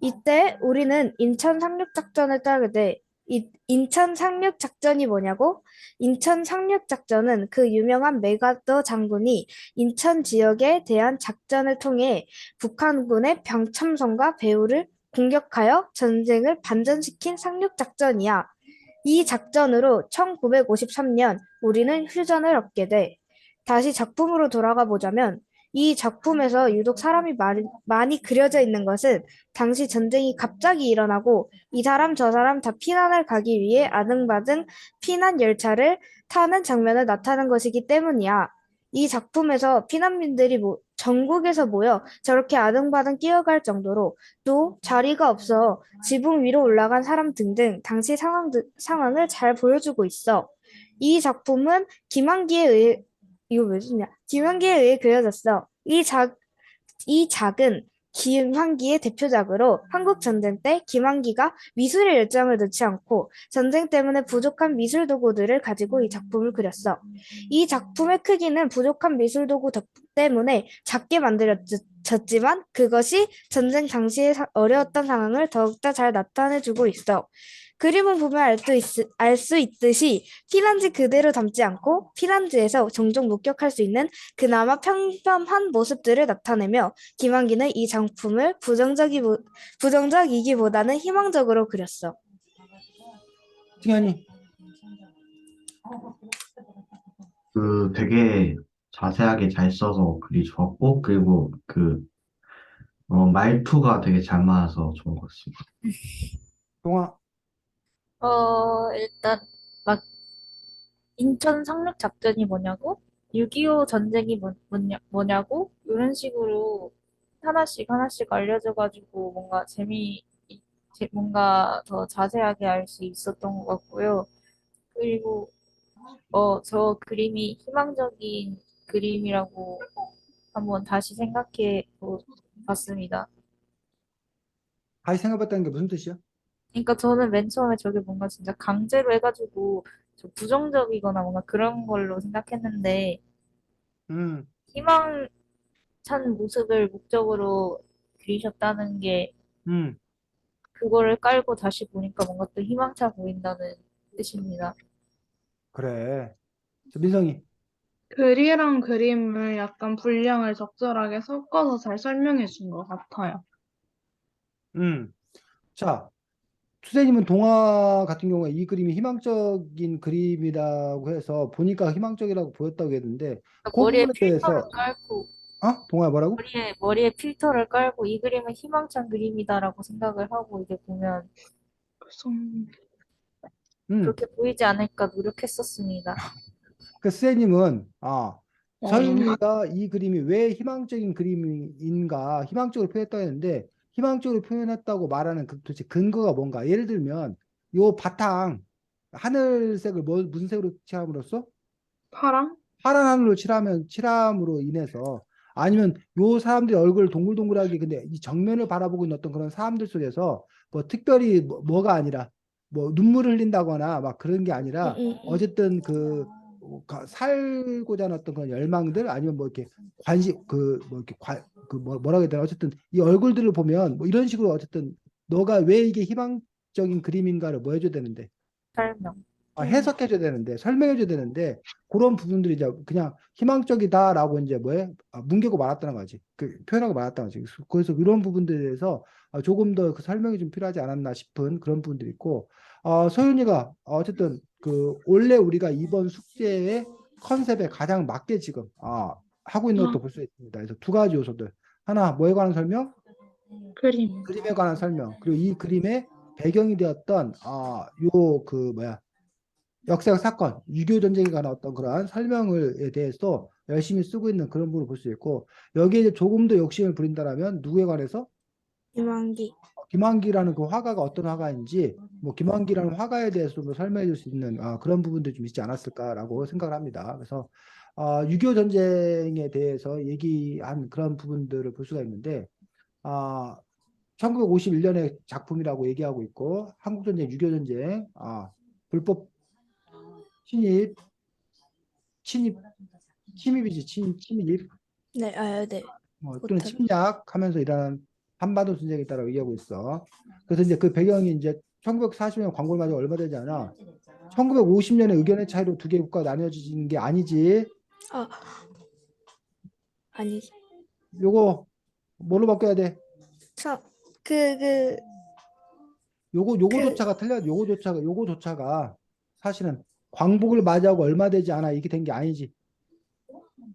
이때 우리는 인천 상륙작전을 따르게 돼. 인천 상륙작전이 뭐냐고? 인천 상륙작전은 그 유명한 메가더 장군이 인천 지역에 대한 작전을 통해 북한군의 병참선과 배후를 공격하여 전쟁을 반전시킨 상륙작전이야. 이 작전으로 1953년 우리는 휴전을 얻게 돼. 다시 작품으로 돌아가 보자면 이 작품에서 유독 사람이 많이 그려져 있는 것은 당시 전쟁이 갑자기 일어나고 이 사람 저 사람 다 피난을 가기 위해 아등바등 피난 열차를 타는 장면을 나타낸 것이기 때문이야. 이 작품에서 피난민들이 전국에서 모여 저렇게 아등바등 뛰어갈 정도로 또 자리가 없어 지붕 위로 올라간 사람 등등 당시 상황을 잘 보여주고 있어. 이 작품은 이거 왜 쓰냐? 김환기에 의해 그려졌어. 이 작은 김환기의 대표작으로 한국 전쟁 때 김환기가 미술에 열정을 넣지 않고 전쟁 때문에 부족한 미술 도구들을 가지고 이 작품을 그렸어. 이 작품의 크기는 부족한 미술 도구 때문에 작게 만들어졌지만 그것이 전쟁 당시의 어려웠던 상황을 더욱더 잘 나타내주고 있어. 그림을 보면 알 수 있듯이 피란지 그대로 담지 않고 피란지에서 종종 목격할 수 있는 그나마 평범한 모습들을 나타내며 김환기는 이 작품을 부정적이기보다는 희망적으로 그렸어. 승현이. 되게 자세하게 잘 써서 글이 좋았고, 그리고 말투가 되게 잘 맞아서 좋은 것 같습니다. 동아. 일단 막 인천 상륙 작전이 뭐냐고? 6.25 전쟁이 뭐냐고? 이런 식으로 하나씩 하나씩 알려줘가지고 뭔가 더 자세하게 알 수 있었던 것 같고요. 그리고 저 그림이 희망적인 그림이라고 한번 다시 생각해 봤습니다. 다시 생각해봤다는 게 무슨 뜻이야? 그러니까 저는 맨 처음에 저게 뭔가 진짜 강제로 해가지고 좀 부정적이거나 뭔가 그런 걸로 생각했는데 음, 희망찬 모습을 목적으로 그리셨다는 게 음, 그거를 깔고 다시 보니까 뭔가 또 희망차 보인다는 뜻입니다. 그래. 민성이. 글이랑 그림을 약간 분량을 적절하게 섞어서 잘 설명해 준 것 같아요. 음. 자, 수재님은 동화 같은 경우에 이 그림이 희망적인 그림이라고 해서 보니까 희망적이라고 보였다고 했는데 그러니까 그 부분에 대해서 동화 뭐라고? 머리에 필터를 깔고 이 그림은 희망찬 그림이다라고 생각을 하고 이제 보면 그래서 음. 그렇게 보이지 않을까 노력했었습니다. 그 수재님은 어, 서윤이가 이 그림이 왜 희망적인 그림인가 희망적으로 표현했다고 했는데 희망적으로 표현했다고 말하는 그 도대체 근거가 뭔가? 예를 들면 요 바탕 하늘색을 무슨 색으로 칠함으로써 파랑? 파란 하늘로 칠함으로 인해서 아니면 요 사람들의 얼굴을 동글동글하게 근데 이 정면을 바라보고 있는 어떤 그런 사람들 속에서 뭐 특별히 뭐가 아니라 뭐 눈물을 흘린다거나 막 그런 게 아니라 어쨌든 살고자 하는 어떤 그런 열망들 아니면 뭐 이렇게 관심 뭐 이렇게 뭐라고 해야 되나 어쨌든 이 얼굴들을 보면 뭐 이런 식으로 어쨌든 너가 왜 이게 희망적인 그림인가를 뭐 해줘야 되는데 설명. 해석해줘야 되는데 설명해줘야 되는데 그런 부분들이 이제 그냥 희망적이다라고 이제 뭉개고 말았다는 거지. 표현하고 말았다는 거지. 그래서 이런 부분들에 대해서 조금 더 그 설명이 좀 필요하지 않았나 싶은 그런 부분들이 있고 소윤이가 어쨌든 원래 우리가 이번 숙제의 컨셉에 가장 맞게 지금 하고 있는 것도 볼 수 있습니다. 그래서 두 가지 요소들 하나 뭐에 관한 설명? 그림. 그림에 관한 설명 그리고 이 그림의 배경이 되었던 요 그 뭐야 역사적 사건, 6.25 전쟁에 관한 어떤 그러한 설명을에 대해서 열심히 쓰고 있는 그런 부분을 볼 수 있고 여기에 이제 조금 더 욕심을 부린다라면 누구에 관해서 김한기. 김환기라는 그 화가가 어떤 화가인지 뭐 김환기라는 화가에 대해서 뭐 설명해 줄 수 있는 그런 부분도 좀 있지 않았을까라고 생각을 합니다. 그래서 6.25 전쟁에 대해서 얘기한 그런 부분들을 볼 수가 있는데 1951년의 작품이라고 얘기하고 있고 한국전쟁, 6.25 전쟁, 불법 침입, 침입이지, 침입, 네, 네. 또는 못한. 침략하면서 일어난 한반도 전쟁에 따라 얘기하고 있어. 그래서 이제 그 배경이 이제 1940년 광고를 맞아 얼마 되지 않아. 1950년에 의견의 차이로 두 개 국가가 나뉘어진 게 아니지. 아, 아니. 요거 뭘로 바꿔야 돼? 저, 그, 요거조차가 틀려. 요거조차가 사실은 광복을 맞이하고 얼마 되지 않아 이게 된 게 아니지.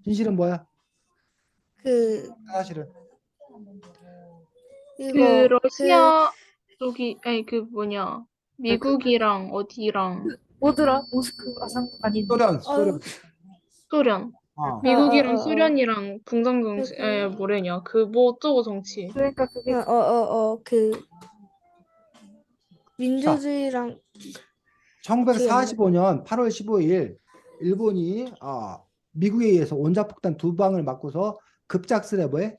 진실은 뭐야? 그, 사실은 그 이거, 러시아 쪽이 아니 그 뭐냐 미국이랑 그 어디랑 뭐더라? 모스크 아니 소련. 소련 아, 미국이랑 소련이랑 그, 뭐래냐 그 뭐 어쩌고 정치 그러니까 그게 자, 민주주의랑 기억이 안 나. 1945년 8월 15일 일본이 미국에 의해서 원자폭탄 두 방을 맞고서 급작스레 뭐해?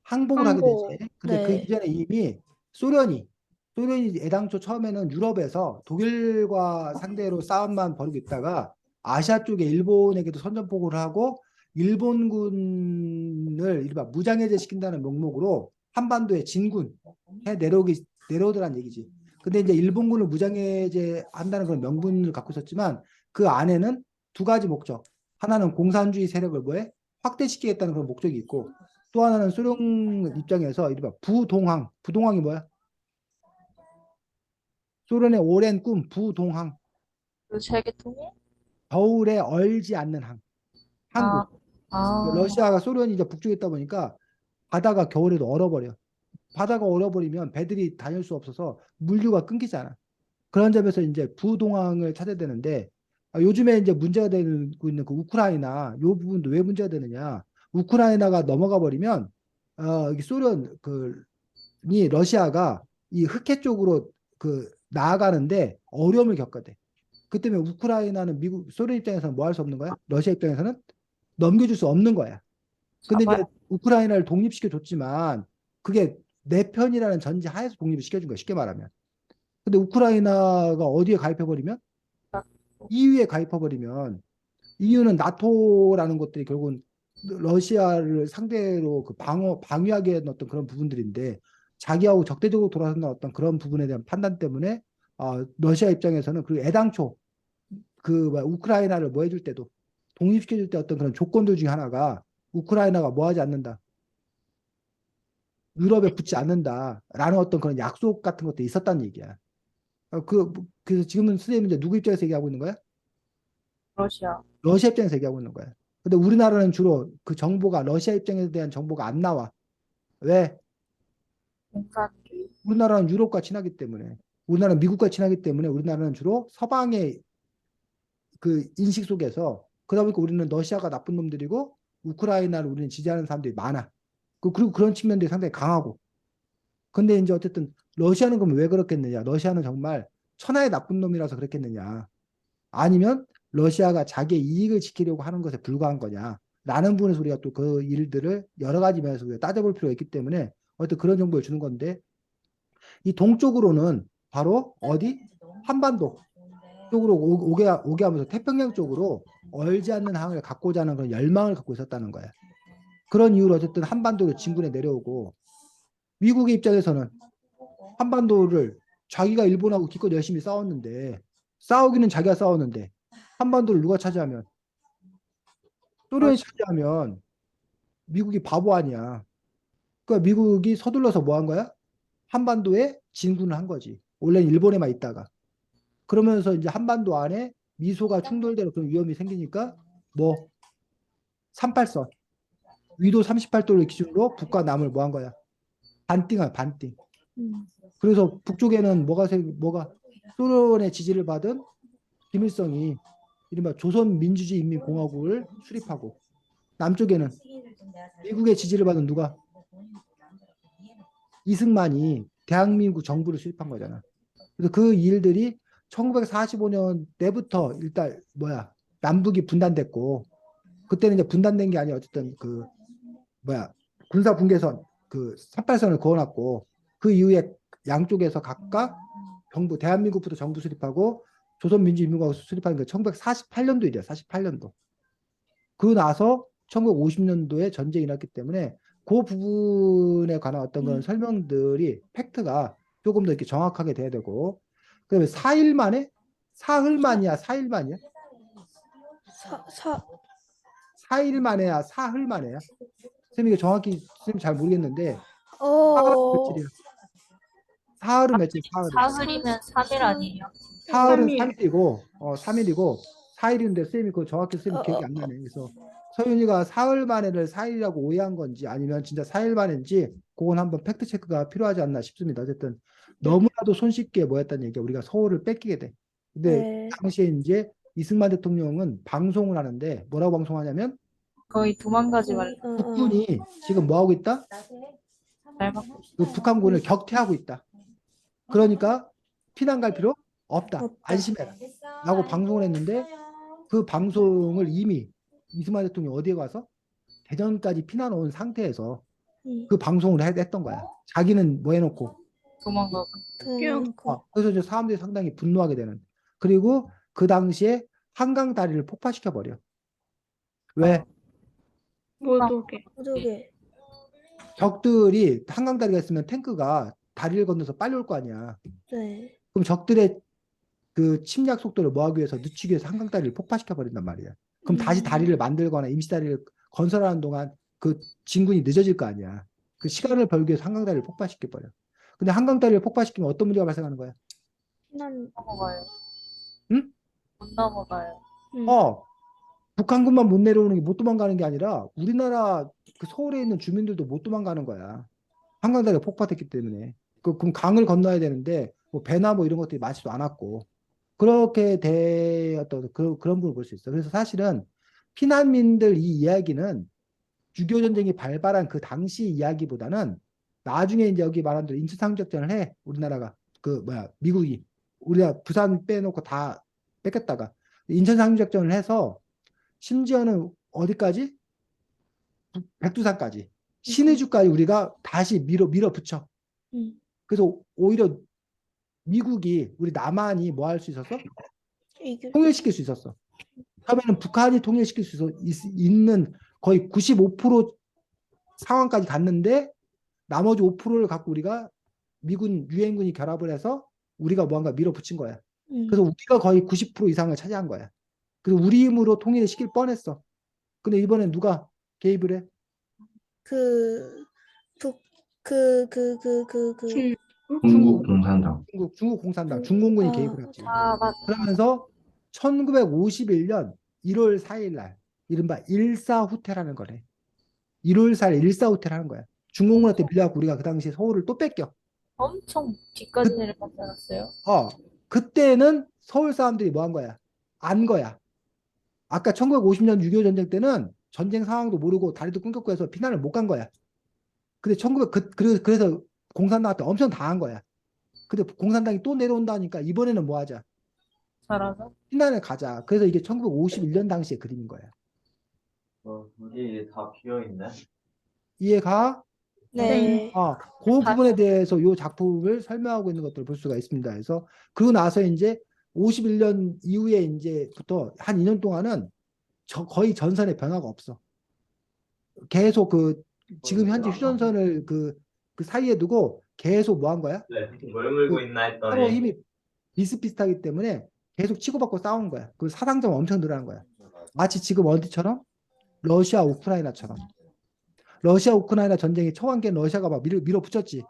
항복을 하게 되지. 항복 근데 그 네. 이전에 이미 소련이 애당초 처음에는 유럽에서 독일과 상대로 싸움만 벌이고 있다가 아시아 쪽에 일본에게도 선전포고를 하고 일본군을 이른바 무장해제 시킨다는 명목으로 한반도에 진군해 내려오더란 얘기지. 근데 이제 일본군을 무장해제 한다는 그런 명분을 갖고 있었지만 그 안에는 두 가지 목적. 하나는 공산주의 세력을 뭐해? 확대시키겠다는 그런 목적이 있고 또 하나는 소련 입장에서 이른바 부동항이 뭐야? 소련의 오랜 꿈 부동항. 그 세계 통일? 겨울에 얼지 않는 항구. 아, 아, 러시아가 소련이 이제 북쪽에 있다 보니까 바다가 겨울에도 얼어버려. 바다가 얼어버리면 배들이 다닐 수 없어서 물류가 끊기잖아. 그런 점에서 이제 부동항을 찾아야 되는데 요즘에 이제 문제가 되고 있는 그 우크라이나 요 부분도 왜 문제가 되느냐? 우크라이나가 넘어가 버리면 이게 소련 그이 러시아가 이 흑해 쪽으로 나아가는데 어려움을 겪거든. 그 때문에 우크라이나는 미국 소련 입장에서는 뭐 할 수 없는 거야? 러시아 입장에서는 넘겨줄 수 없는 거야. 근데 이제 잡아야 우크라이나를 독립시켜 줬지만 그게 내 편이라는 전제 하에서 독립을 시켜준 거야. 쉽게 말하면. 근데 우크라이나가 어디에 가입해버리면 EU에 가입해버리면 EU는 나토라는 것들이 결국은 러시아를 상대로 그 방위하게 했던 어떤 그런 부분들인데 자기하고 적대적으로 돌아선다는 어떤 그런 부분에 대한 판단 때문에 러시아 입장에서는 그리고 애당초 우크라이나를 뭐 해줄 때도 독립시켜줄 때 어떤 그런 조건들 중에 하나가 우크라이나가 뭐 하지 않는다. 유럽에 붙지 않는다라는 어떤 그런 약속 같은 것도 있었다는 얘기야. 그래서 지금은 선생님은 이제 누구 입장에서 얘기하고 있는 거야? 러시아. 러시아 입장에서 얘기하고 있는 거야. 근데 우리나라는 주로 그 정보가 러시아 입장에 대한 정보가 안 나와. 왜? 공산주의. 우리나라는 유럽과 친하기 때문에. 우리나라는 미국과 친하기 때문에 우리나라는 주로 서방의 그 인식 속에서 그러다 보니까 우리는 러시아가 나쁜 놈들이고 우크라이나를 우리는 지지하는 사람들이 많아. 그리고 그런 측면들이 상당히 강하고. 근데 이제 어쨌든 러시아는 그럼 왜 그렇겠느냐? 러시아는 정말 천하의 나쁜 놈이라서 그렇겠느냐? 아니면 러시아가 자기의 이익을 지키려고 하는 것에 불과한 거냐? 라는 부분에서 우리가 또 그 일들을 여러 가지 면에서 우리가 따져볼 필요가 있기 때문에 어떤 그런 정보를 주는 건데 이 동쪽으로는 바로 어디? 한반도 쪽으로 오게 하면서 태평양 쪽으로 얼지 않는 항을 갖고자 하는 그런 열망을 갖고 있었다는 거야. 그런 이유로 어쨌든 한반도로 진군해 내려오고 미국의 입장에서는 한반도를 자기가 일본하고 기껏 열심히 싸웠는데 싸우기는 자기가 싸웠는데 한반도를 누가 차지하면 소련이 차지하면 미국이 바보 아니야. 그러니까 미국이 서둘러서 뭐 한 거야? 한반도에 진군을 한 거지. 원래는 일본에만 있다가. 그러면서 이제 한반도 안에 미소가 충돌되는 그런 위험이 생기니까 뭐 38선 위도 38도를 기준으로 북과 남을 뭐 한 거야? 반띵한 반띵. 음. 그래서 북쪽에는 뭐가 소련의 지지를 받은 김일성이 이른바 조선민주주의인민공화국을 수립하고, 남쪽에는 미국의 지지를 받은 누가? 이승만이 대한민국 정부를 수립한 거잖아. 그래서 그 일들이 1945년 때부터 일단 남북이 분단됐고, 그때는 이제 분단된 게 아니라 어쨌든 군사 분계선, 38선을 그어놨고, 그 이후에 양쪽에서 각각 대한민국부터 정부 수립하고 조선민주인민공화국 수립하는 게 1948년도 일이야. 48년도. 그 나서 1950년도에 전쟁이 났기 때문에 그 부분에 관한 어떤 그런 설명들이 팩트가 조금 더 이렇게 정확하게 돼야 되고, 그다음에 4일 만에 사흘 만이야, 4일 만이야? 사, 사, 4일 만에야, 사흘 만에야? 선생님 이게 정확히 선생님 잘 모르겠는데 사흘은 어, 며칠이야? 사흘은 며칠? 사흘은 사흘이면 3일 아니에요? 사흘은 3일. 3일이고 3일이고 4일인데 선생님이 그거 정확히 선생님 기억이 안 나네. 그래서 서윤이가 사흘 만에를 4일이라고 오해한 건지 아니면 진짜 4일 만인지 그건 한번 팩트 체크가 필요하지 않나 싶습니다. 어쨌든 너무나도 손쉽게 뭐였다는 얘기야. 우리가 서울을 뺏기게 돼. 근데 네. 당시에 이제 이승만 대통령은 방송을 하는데 뭐라고 방송하냐면 거의 도망가지 말라. 북군이 지금 뭐 하고 있다? 잘 받고 그 북한군을 격퇴하고 있다. 그러니까 피난 갈 필요 없다. 안심해라. 라고 방송을 했는데 그 방송을 이미 이승만 대통령이 어디에 가서 대전까지 피난 온 상태에서 그 방송을 했던 거야. 자기는 뭐 해놓고. 도망가고. 그래서 이제 사람들이 상당히 분노하게 되는. 그리고 그 당시에 한강 다리를 폭파시켜 버려. 왜? 못 오게. 어떻게? 적들이 한강 다리가 있으면 탱크가 다리를 건너서 빨리 올 거 아니야. 네. 그럼 적들의 그 침략 속도를 뭐하기 위해서 늦추기 위해서 한강 다리를 폭파시켜 버린단 말이야. 그럼 다시 다리를 만들거나 임시 다리를 건설하는 동안 그 진군이 늦어질 거 아니야. 그 시간을 벌기 위해서 한강 다리를 폭파시켜 버려. 근데 한강 다리를 폭파시키면 어떤 문제가 발생하는 거야? 난, 넘어가요. 응? 못 넘어가요. 북한군만 못 내려오는 게 못 도망가는 게 아니라 우리나라 그 서울에 있는 주민들도 못 도망가는 거야. 한강 다리가 폭파됐기 때문에. 그럼 강을 건너야 되는데 뭐 배나 뭐 이런 것들이 많지도 않았고. 그렇게 되었던 그런 부분을 볼 수 있어. 그래서 사실은 피난민들 이 이야기는 6.25 전쟁이 발발한 그 당시 이야기보다는 나중에 이제 여기 말한 대로 인천상륙작전을 해. 우리나라가 미국이 우리가 부산 빼놓고 다 뺏겼다가 인천상륙작전을 해서 심지어는 어디까지? 백두산까지 신의주까지 우리가 다시 밀어붙여. 그래서 오히려 미국이 우리 남한이 뭐 할 수 있었어? 통일시킬 수 있었어. 처음에는 북한이 통일시킬 수 있는 거의 95% 상황까지 갔는데 나머지 5%를 갖고 우리가 미군 유엔군이 결합을 해서 우리가 뭐한가 밀어붙인 거야. 그래서 우리가 거의 90% 이상을 차지한 거야. 그래서 우리 힘으로 통일을 시킬 뻔했어. 근데 이번엔 누가 개입을 해? 그, 북, 중, 중국 공산당. 중국 공산당, 중공군이 개입을 했지. 그러면서 1951년 1월 4일 날 이른바 일사후퇴라는 거래. 1월 4일 일사후퇴를 하는 거야. 중공군한테 밀려갖고 우리가 그 당시에 서울을 또 뺏겨. 엄청 뒤까지 내려가지 않았어요? 그때는 서울 사람들이 뭐 한 거야? 안 거야. 아까 1950년 6.25 전쟁 때는 전쟁 상황도 모르고 다리도 끊겼고 해서 피난을 못 간 거야. 근데 그래서 공산당한테 엄청 당한 거야. 근데 공산당이 또 내려온다니까 이번에는 뭐 하자? 잘하죠? 피난을 가자. 그래서 이게 1951년 당시의 그림인 거야. 이게 다 비어있네. 이해가? 네. 그 부분에 대해서 이 작품을 설명하고 있는 것들을 볼 수가 있습니다. 그래서 그러고 나서 이제 51년 이후에 이제부터 한 2년 동안은 거의 전선에 변화가 없어. 계속 지금 현재 휴전선을 그 사이에 두고 계속 뭐 한 거야? 뭘 물고 있나 서로 했더니 힘이 비슷비슷하기 때문에 계속 치고받고 싸우는 거야. 그 사상점 엄청 늘어난 거야. 마치 지금 어디처럼? 러시아, 우크라이나처럼. 러시아, 우크라이나 전쟁이 초반기엔 러시아가 막 밀어붙였지.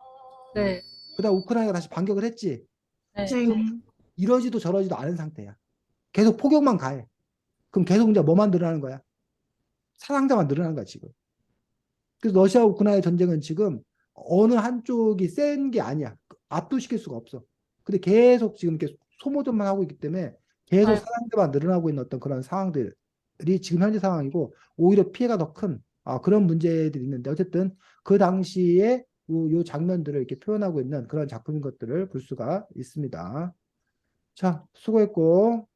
네. 그다음 우크라이나가 다시 반격을 했지. 네. 이러지도 저러지도 않은 상태야. 계속 포격만 가해. 그럼 계속 이제 뭐만 늘어나는 거야? 사상자만 늘어나는 거야, 지금. 그래서 러시아, 우크라이나 전쟁은 지금 어느 한쪽이 센 게 아니야. 압도시킬 수가 없어. 근데 계속 지금 이렇게 소모전만 하고 있기 때문에 계속 아이고, 사상대만 늘어나고 있는 어떤 그런 상황들이 지금 현재 상황이고 오히려 피해가 더 큰 그런 문제들이 있는데 어쨌든 그 당시에 요 장면들을 이렇게 표현하고 있는 그런 작품인 것들을 볼 수가 있습니다. 자, 수고했고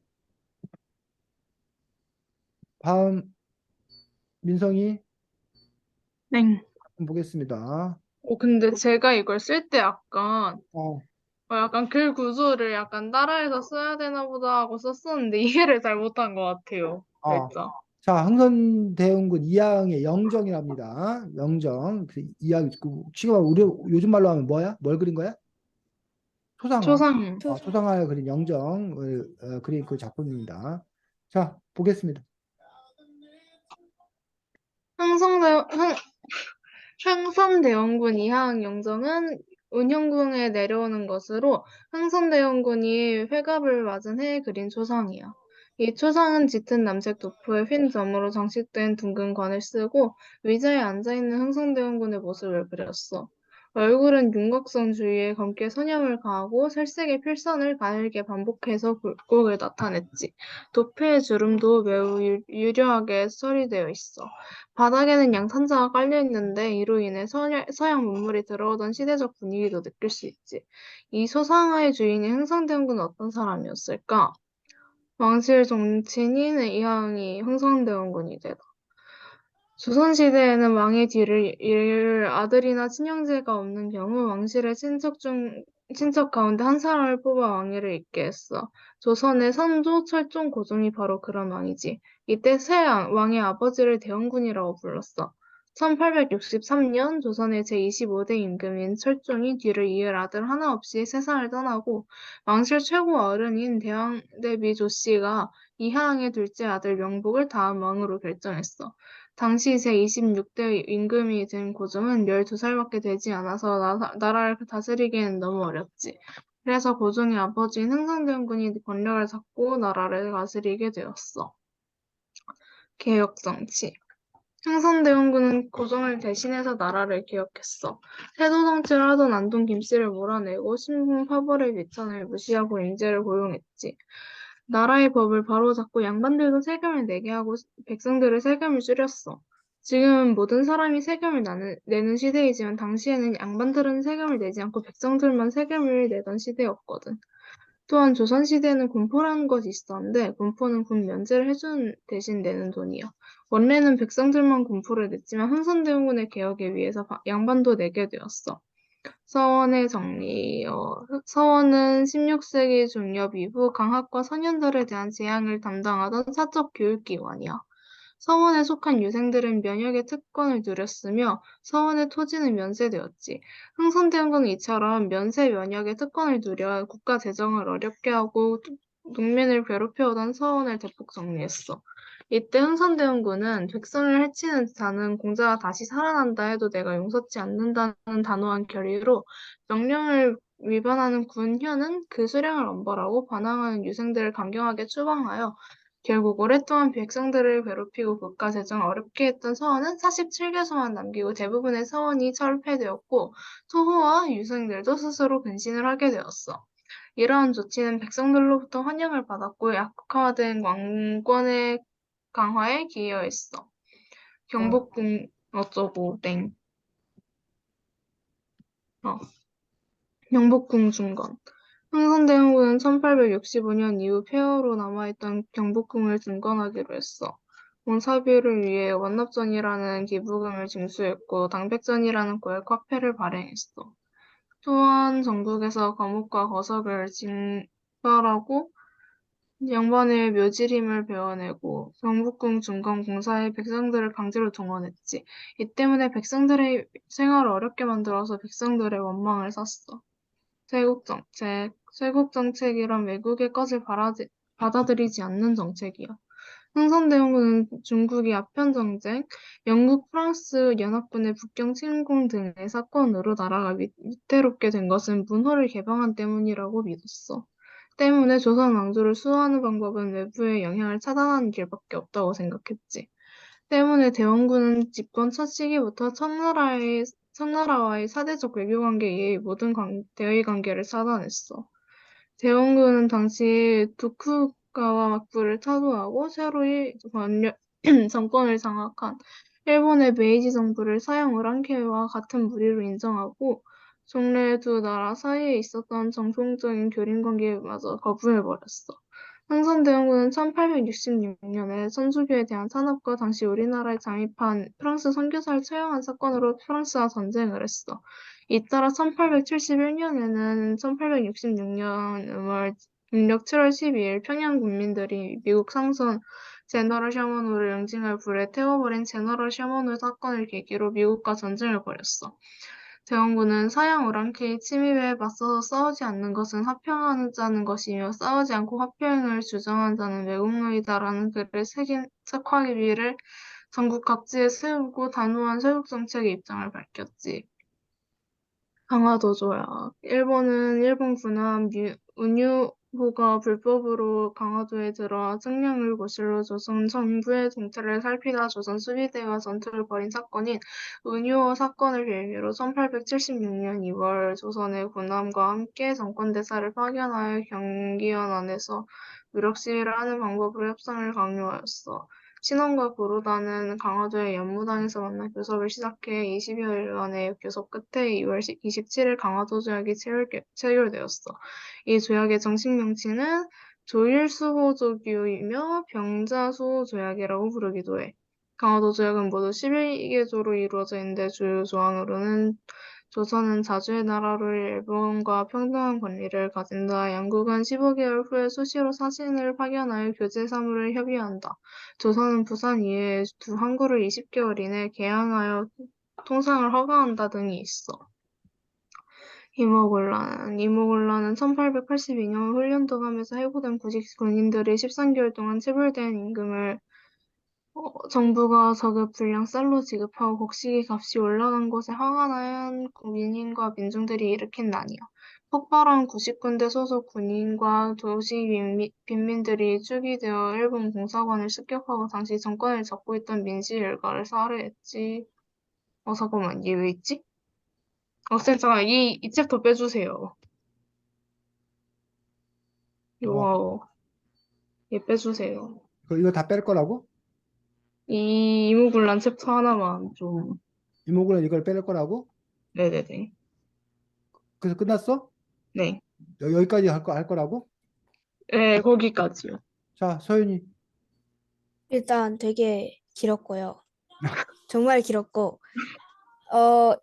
다음 민성이 네. 한번 보겠습니다. 근데 제가 이걸 쓸 때 약간 어, 약간 글 구조를 약간 따라해서 써야 되나 보다 하고 썼었는데 이해를 잘 못한 것 같아요. 어. 살짝. 자, 흥선대원군 이항의 영정이랍니다. 영정. 그 이항, 지금 우리 요즘 말로 하면 뭐야? 뭘 그린 거야? 초상화. 초상. 초상화를 그린 영정을 그린 그 작품입니다. 자, 보겠습니다. 흥성대, 흥, 흥선대원군 이하항 영정은 운영궁에 내려오는 것으로 흥선대원군이 회갑을 맞은 해에 그린 초상이야. 이 초상은 짙은 남색 도포에 흰 점으로 장식된 둥근 관을 쓰고 의자에 앉아있는 흥선대원군의 모습을 그렸어. 얼굴은 윤곽선 주위에 검게 선염을 가하고 살색의 필선을 가늘게 반복해서 굴곡을 나타냈지. 도표의 주름도 매우 유려하게 처리되어 있어. 바닥에는 양탄자가 깔려 있는데 이로 인해 서양 문물이 들어오던 시대적 분위기도 느낄 수 있지. 이 소상화의 주인이 흥선대원군은 어떤 사람이었을까? 왕실 정치인인 이항이 흥선대원군이 되다. 조선시대에는 왕의 뒤를 이을 아들이나 친형제가 없는 경우 왕실의 친척 가운데 한 사람을 뽑아 왕위를 잇게 했어. 조선의 선조, 철종, 고종이 바로 그런 왕이지. 이때 새 왕의 아버지를 대원군이라고 불렀어. 1863년 조선의 제25대 임금인 철종이 뒤를 이을 아들 하나 없이 세상을 떠나고 왕실 최고 어른인 대왕대비 조씨가 이하항의 둘째 아들 명복을 다음 왕으로 결정했어. 당시 제26대 임금이 된 고종은 12살밖에 되지 않아서 나라를 다스리기에는 너무 어렵지. 그래서 고종의 아버지인 흥선대원군이 권력을 잡고 나라를 다스리게 되었어. 개혁정치. 흥선대원군은 고종을 대신해서 나라를 개혁했어. 세도 정치를 하던 안동 김씨를 몰아내고 신분 파벌의 비천을 무시하고 인재를 고용했지. 나라의 법을 바로잡고 양반들도 세금을 내게 하고 백성들의 세금을 줄였어. 지금은 모든 사람이 세금을 내는 시대이지만 당시에는 양반들은 세금을 내지 않고 백성들만 세금을 내던 시대였거든. 또한 조선시대에는 군포라는 것이 있었는데 군포는 군 면제를 해준 대신 내는 돈이야. 원래는 백성들만 군포를 냈지만 흥선대원군의 개혁에 위해서 양반도 내게 되었어. 서원의 정리. 서원은 16세기 중엽 이후 강학과 선현들에 대한 재앙을 담당하던 사적 교육기관이야. 서원에 속한 유생들은 면역의 특권을 누렸으며 서원의 토지는 면세되었지. 흥선대원군은 이처럼 면세 면역의 특권을 누려 국가 재정을 어렵게 하고 농민을 괴롭혀오던 서원을 대폭 정리했어. 이때 흥선대원군은 백성을 해치는 자는 공자가 다시 살아난다 해도 내가 용서치 않는다는 단호한 결의로 명령을 위반하는 군현은 그 수령을 엄벌하고 반항하는 유생들을 강경하게 추방하여 결국 오랫동안 백성들을 괴롭히고 국가 재정을 어렵게 했던 서원은 47개소만 남기고 대부분의 서원이 철폐되었고 토호와 유생들도 스스로 근신을 하게 되었어. 이러한 조치는 백성들로부터 환영을 받았고 약화된 왕권의 강화에 기여했어. 경복궁 어쩌고 땡. 경복궁 중건. 흥선대원군은 1865년 이후 폐허로 남아있던 경복궁을 중건하기로 했어. 공사비를 위해 완납전이라는 기부금을 징수했고 당백전이라는 고액 화폐를 발행했어. 또한 전국에서 거목과 거석을 징발하고 양반의 묘지림을 베어내고 경복궁 중건 공사에 백성들을 강제로 동원했지. 이 때문에 백성들의 생활을 어렵게 만들어서 백성들의 원망을 샀어. 쇄국정책. 쇄국정책이란 외국의 것을 받아들이지 않는 정책이야. 흥선대원군은 중국의 아편전쟁, 영국, 프랑스 연합군의 북경 침공 등의 사건으로 나라가 위태롭게 된 것은 문호를 개방한 때문이라고 믿었어. 때문에 조선 왕조를 수호하는 방법은 외부의 영향을 차단하는 길밖에 없다고 생각했지. 때문에 대원군은 집권 첫 시기부터 청나라의 청나라와의 사대적 외교관계에 의해 모든 대의 관계를 차단했어. 대원군은 당시 도쿠가와 막부를 타도하고 새로이 정권을 장악한 일본의 메이지 정부를 서양 오랑캐와 같은 무리로 인정하고 종래 두 나라 사이에 있었던 정통적인 교린 관계마저 거부해버렸어. 흥선대원군은 1866년에 천주교에 대한 탄압과 당시 우리나라에 잠입한 프랑스 선교사를 처형한 사건으로 프랑스와 전쟁을 했어. 잇따라 1871년에는 1866년 7월 12일 평양 군민들이 미국 상선 제너럴 셔먼호를 응징할 불에 태워버린 제너럴 셔먼호 사건을 계기로 미국과 전쟁을 벌였어. 대원군은 서양 오랑캐의 침입에 맞서서 싸우지 않는 것은 화평하자는 것이며 싸우지 않고 화평을 주장한다는 외국노이다라는 글을 새긴 책화기비를 전국 각지에 세우고 단호한 세국 정책의 입장을 밝혔지. 강화도 조약. 일본은 일본 군함 운유호가 불법으로 강화도에 들어와 측량을 거실로 조선 정부의 동태를 살피다 조선 수비대와 전투를 벌인 사건인 운유호 사건을 빌미로 1876년 2월 조선의 군함과 함께 정권대사를 파견하여 경기원 안에서 무력 시위를 하는 방법으로 협상을 강요하였어. 신원과 고로다는 강화도의 연무당에서 만나 교섭을 시작해 20여일간의 교섭 끝에 2월 27일 강화도 조약이 체결되었어. 이 조약의 정식 명칭은 조일수호조규이며 병자수호조약이라고 부르기도 해. 강화도 조약은 모두 11개조로 이루어져 있는데 주요 조항으로는 조선은 자주의 나라로 일본과 평등한 권리를 가진다. 양국은 15개월 후에 수시로 사신을 파견하여 교제 사무를 협의한다. 조선은 부산 이외에 두 항구를 20개월 이내 개항하여 통상을 허가한다 등이 있어. 이모곤란은 1882년 훈련도감에서 해고된 구직 군인들이 13개월 동안 체불된 임금을 정부가 저급 분량 쌀로 지급하고 곡식의 값이 올라간 것에 화가 난 민인과 민중들이 일으킨 난이야. 폭발한 90군데 소속 군인과 도시 빈민들이 축이되어 일본 공사관을 습격하고 당시 정권을 잡고 있던 민씨 일가를 살해했지. 잠깐만, 얘 왜 있지? 쌤, 잠깐, 이 챕터 빼주세요. 얘 빼주세요. 이거 다 뺄 거라고? 이 이무군란 챕터 하나만 좀, 이모군은 이걸 뺄 거라고? 네네네. 그래서 끝났어? 네. 여기까지 할 거라고? 네, 거기까지요. 자, 서윤이. 일단 되게 길었고요. 정말 길었고,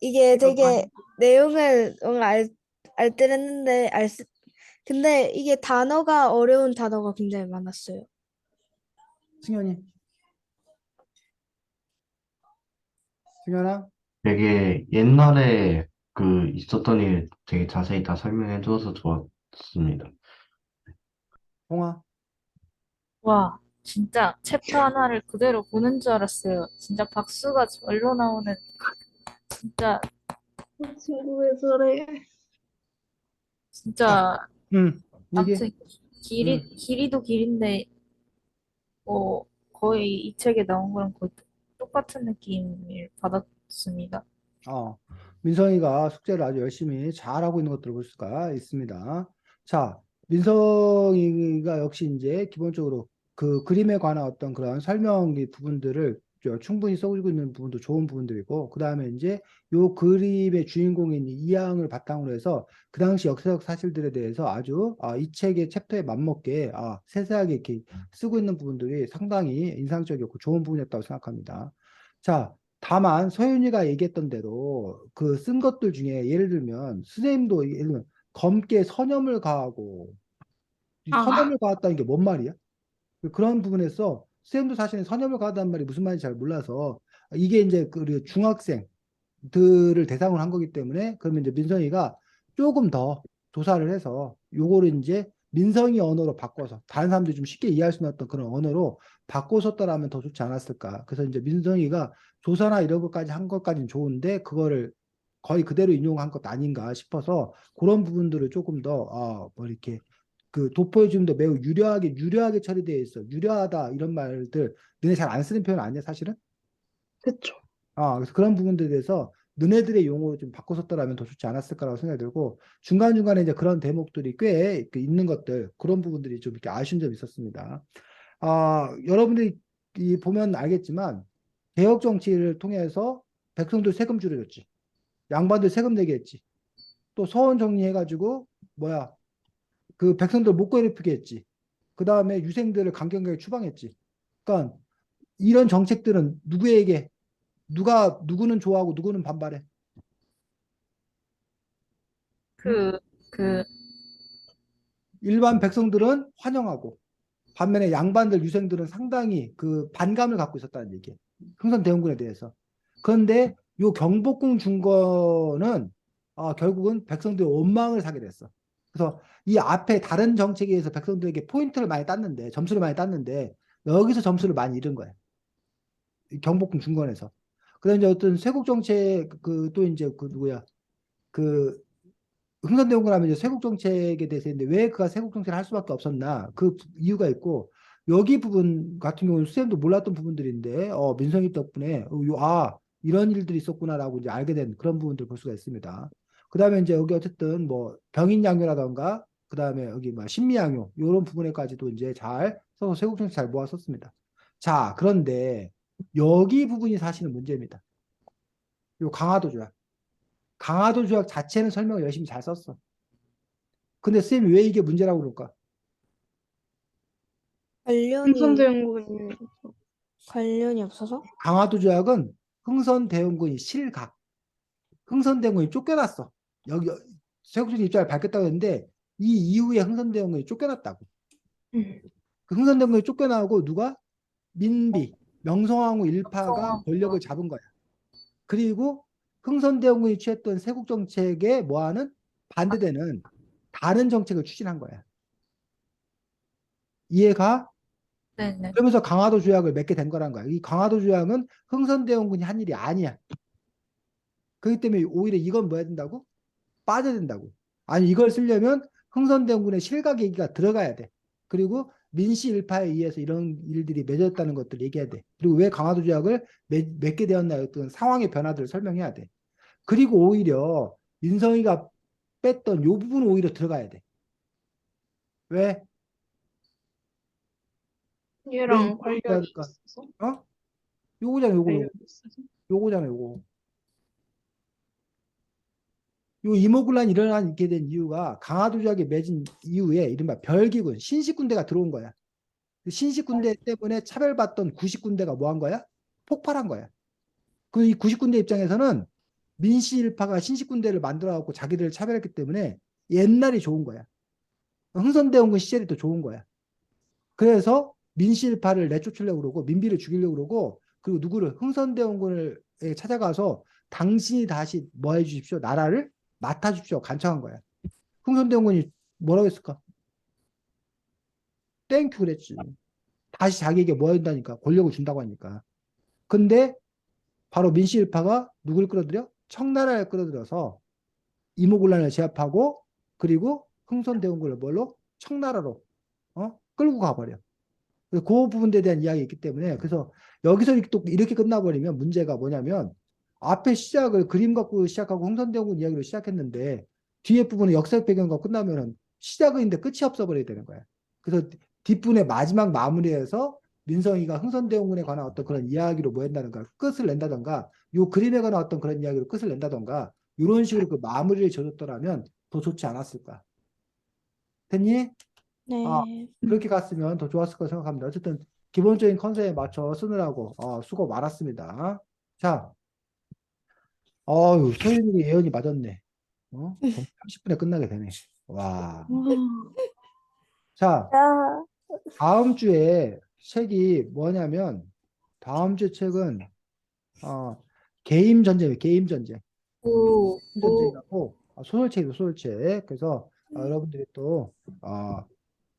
이게 되게 내용을 뭔가 알뜰했는데, 근데 이게 단어가 어려운 단어가 굉장히 많았어요. 승현이. 승현아? 되게 옛날에 그 있었던 일 되게 자세히 다 설명해 줘서 좋았습니다. 홍아? 와, 진짜 챕터 하나를 그대로 보는 줄 알았어요. 진짜 박수가 절로 나오는 진짜 친구 왜 저래? 진짜 응, 얘기해. 아무튼 응. 길이도 길인데 거의 이 책에 나온 거랑 거의 똑같은 느낌을 받았습니다. 민성이가 숙제를 아주 열심히 잘하고 있는 것들을 볼 수가 있습니다. 자, 민성이가 역시 이제 기본적으로 그 그림에 관한 어떤 그런 설명 부분들을 충분히 써주고 있는 부분도 좋은 부분들이고, 그 다음에 이제 요 그림의 주인공인 이항을 바탕으로 해서 그 당시 역사적 사실들에 대해서 아주 이 책의 챕터에 맞먹게 세세하게 이렇게 쓰고 있는 부분들이 상당히 인상적이었고 좋은 부분이었다고 생각합니다. 자, 다만 서윤이가 얘기했던 대로 그 쓴 것들 중에 예를 들면 선생님도 예를 들면 검게 선염을 가하고 이 선염을 가했다는 게 뭔 말이야? 그런 부분에서 선생님도 사실은 선염을 가하다는 말이 무슨 말인지 잘 몰라서 이게 이제 그 중학생들을 대상으로 한 거기 때문에 그러면 이제 민성이가 조금 더 조사를 해서 요거를 이제 민성이 언어로 바꿔서 다른 사람들이 좀 쉽게 이해할 수 있는 어떤 그런 언어로 바꿔줬더라면 더 좋지 않았을까. 그래서 이제 민성이가 조사나 이런 것까지 한 것까지는 좋은데 그거를 거의 그대로 인용한 것도 아닌가 싶어서 그런 부분들을 조금 더 뭐 이렇게 그 도포해주는데 매우 유려하게 처리되어 있어. 유려하다 이런 말들 너네 잘 안 쓰는 표현 아니야 사실은? 그쵸. 그래서 그런 부분들에 대해서 너네들의 용어로 좀 바꿔 썼더라면 더 좋지 않았을까라고 생각이 들고 중간중간에 이제 그런 대목들이 꽤 있는 것들 그런 부분들이 좀 이렇게 아쉬운 점이 있었습니다. 여러분들이 보면 알겠지만 개혁 정치를 통해서 백성들 세금 줄여줬지. 양반들 세금 내게 했지. 또 서원 정리해가지고 뭐야 그 백성들 못 괴롭히게 했지. 그 다음에 유생들을 강경하게 추방했지. 그러니까 이런 정책들은 누구에게 누구는 좋아하고 누구는 반발해. 그, 그, 일반 백성들은 환영하고 반면에 양반들 유생들은 상당히 그 반감을 갖고 있었다는 얘기예요. 흥선대원군에 대해서. 그런데 요 경복궁 준 거는 결국은 백성들의 원망을 사게 됐어. 그래서 이 앞에 다른 정책에 의해서 백성들에게 포인트를 많이 땄는데 점수를 많이 땄는데 여기서 점수를 많이 잃은 거야. 이 경복궁 중건에서. 그다음에 이제 어떤 쇄국 정책 그 또 이제 그 누구야 그 흥선대원군 하면 이제 쇄국 정책에 대해서 있는데 왜 그가 쇄국 정책을 할 수밖에 없었나 그 이유가 있고 여기 부분 같은 경우는 수쌤도 몰랐던 부분들인데 민성이 덕분에 이런 일들이 있었구나라고 이제 알게 된 그런 부분들 볼 수가 있습니다. 그다음에 이제 여기 어쨌든 뭐 병인양요라던가 그다음에 여기 뭐 신미양요 이런 부분에까지도 이제 잘 써서 쇄국 정책 잘 모았었습니다. 자 그런데 여기 부분이 사실은 문제입니다. 요 강화도 조약. 강화도 조약 자체는 설명을 열심히 잘 썼어. 근데 쌤이 왜 이게 문제라고 그럴까? 관련이 없어서? 강화도 조약은 흥선대원군이 실각, 흥선대원군이 쫓겨났어. 여기 세국적인 입장을 밝혔다고 했는데 이 이후에 흥선대원군이 쫓겨났다고. 음. 그 흥선대원군이 쫓겨나고 누가? 민비, 명성황후 일파가 명성황후. 권력을 잡은 거야. 그리고 흥선대원군이 취했던 세국 정책에 뭐하는 반대되는 다른 정책을 추진한 거야. 이해가? 네네. 그러면서 강화도 조약을 맺게 된 거란 거야. 이 강화도 조약은 흥선대원군이 한 일이 아니야. 그렇기 때문에 오히려 이건 뭐 해야 된다고? 빠져야 된다고. 아니 이걸 쓰려면 흥선대원군의 실각 얘기가 들어가야 돼. 그리고 민씨 일파에 의해서 이런 일들이 맺어졌다는 것들 얘기해야 돼. 그리고 왜 강화도 조약을 맺게 되었나 어떤 상황의 변화들을 설명해야 돼. 그리고 오히려 민성이가 뺐던 요 부분 오히려 들어가야 돼. 왜? 왜 얘랑 이거 관련이 할까? 있어서? 요거잖아, 관련이 있어서? 요거잖아, 요거. 요 이모군란이 일어나게 된 이유가 강화도 조약에 맺은 이후에 이른바 별기군, 신식군대가 들어온 거야. 그 신식군대 때문에 차별받던 구식군대가 뭐 한 거야? 폭발한 거야. 그 이 구식군대 입장에서는 민씨일파가 신식군대를 만들어갖고 자기들을 차별했기 때문에 옛날이 좋은 거야. 흥선대원군 시절이 더 좋은 거야. 그래서 민씨일파를 내쫓으려고 그러고 민비를 죽이려고 그러고 그리고 누구를 흥선대원군을 찾아가서 당신이 다시 뭐 해주십시오. 나라를 맡아주십시오. 간청한 거야. 흥선대원군이 뭐라고 했을까? 땡큐 그랬지. 다시 자기에게 뭐 한다니까. 권력을 준다고 하니까. 근데 바로 민씨일파가 누굴 끌어들여? 청나라를 끌어들여서 이모군란을 제압하고 그리고 흥선대원군을 뭘로? 청나라로 끌고 가버려. 그 부분에 대한 이야기가 있기 때문에 그래서 여기서 또 이렇게 끝나버리면 문제가 뭐냐면 앞에 시작을 그림 갖고 시작하고 흥선대원군 이야기로 시작했는데 뒤에 부분은 역사적 배경 갖고 끝나면은 시작은 있는데 끝이 없어버려야 되는 거야. 그래서 뒷부분의 마지막 마무리에서 민성이가 흥선대원군에 관한 어떤 그런 이야기로 뭐 한다든가 끝을 낸다든가 요 그림에 관한 어떤 그런 이야기로 끝을 낸다든가 이런 식으로 그 마무리를 줘줬더라면 더 좋지 않았을까. 됐니? 아, 네. 그렇게 갔으면 더 좋았을 거라 생각합니다. 어쨌든 기본적인 컨셉에 맞춰 쓰느라고 수고 많았습니다. 자, 소윤이 예언이 맞았네. 30분에 끝나게 되네. 와. 자, 아, 다음 주에 책이 뭐냐면 다음 주 책은 게임 전쟁이에요. 게임 전쟁. 오, 전쟁이라고 소설책이에요. 소설책. 그래서 여러분들이 또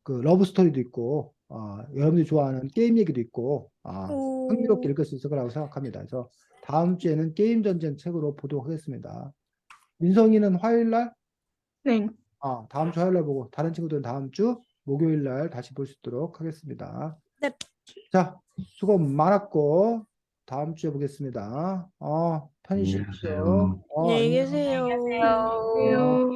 그 러브 스토리도 있고 여러분들이 좋아하는 게임 얘기도 있고 흥미롭게 읽을 수 있을 거라고 생각합니다. 그래서 다음 주에는 게임 전쟁 책으로 보도록 하겠습니다. 민성이는 화요일 날 네. 다음 주 화요일 날 보고 다른 친구들은 다음 주 목요일 날 다시 볼 수 있도록 하겠습니다. 네. 자, 수고 많았고 다음 주에 보겠습니다. 편히 안녕히 쉬십시오. 계세요. 안녕히 안녕. 계세요. 안녕하세요. 안녕.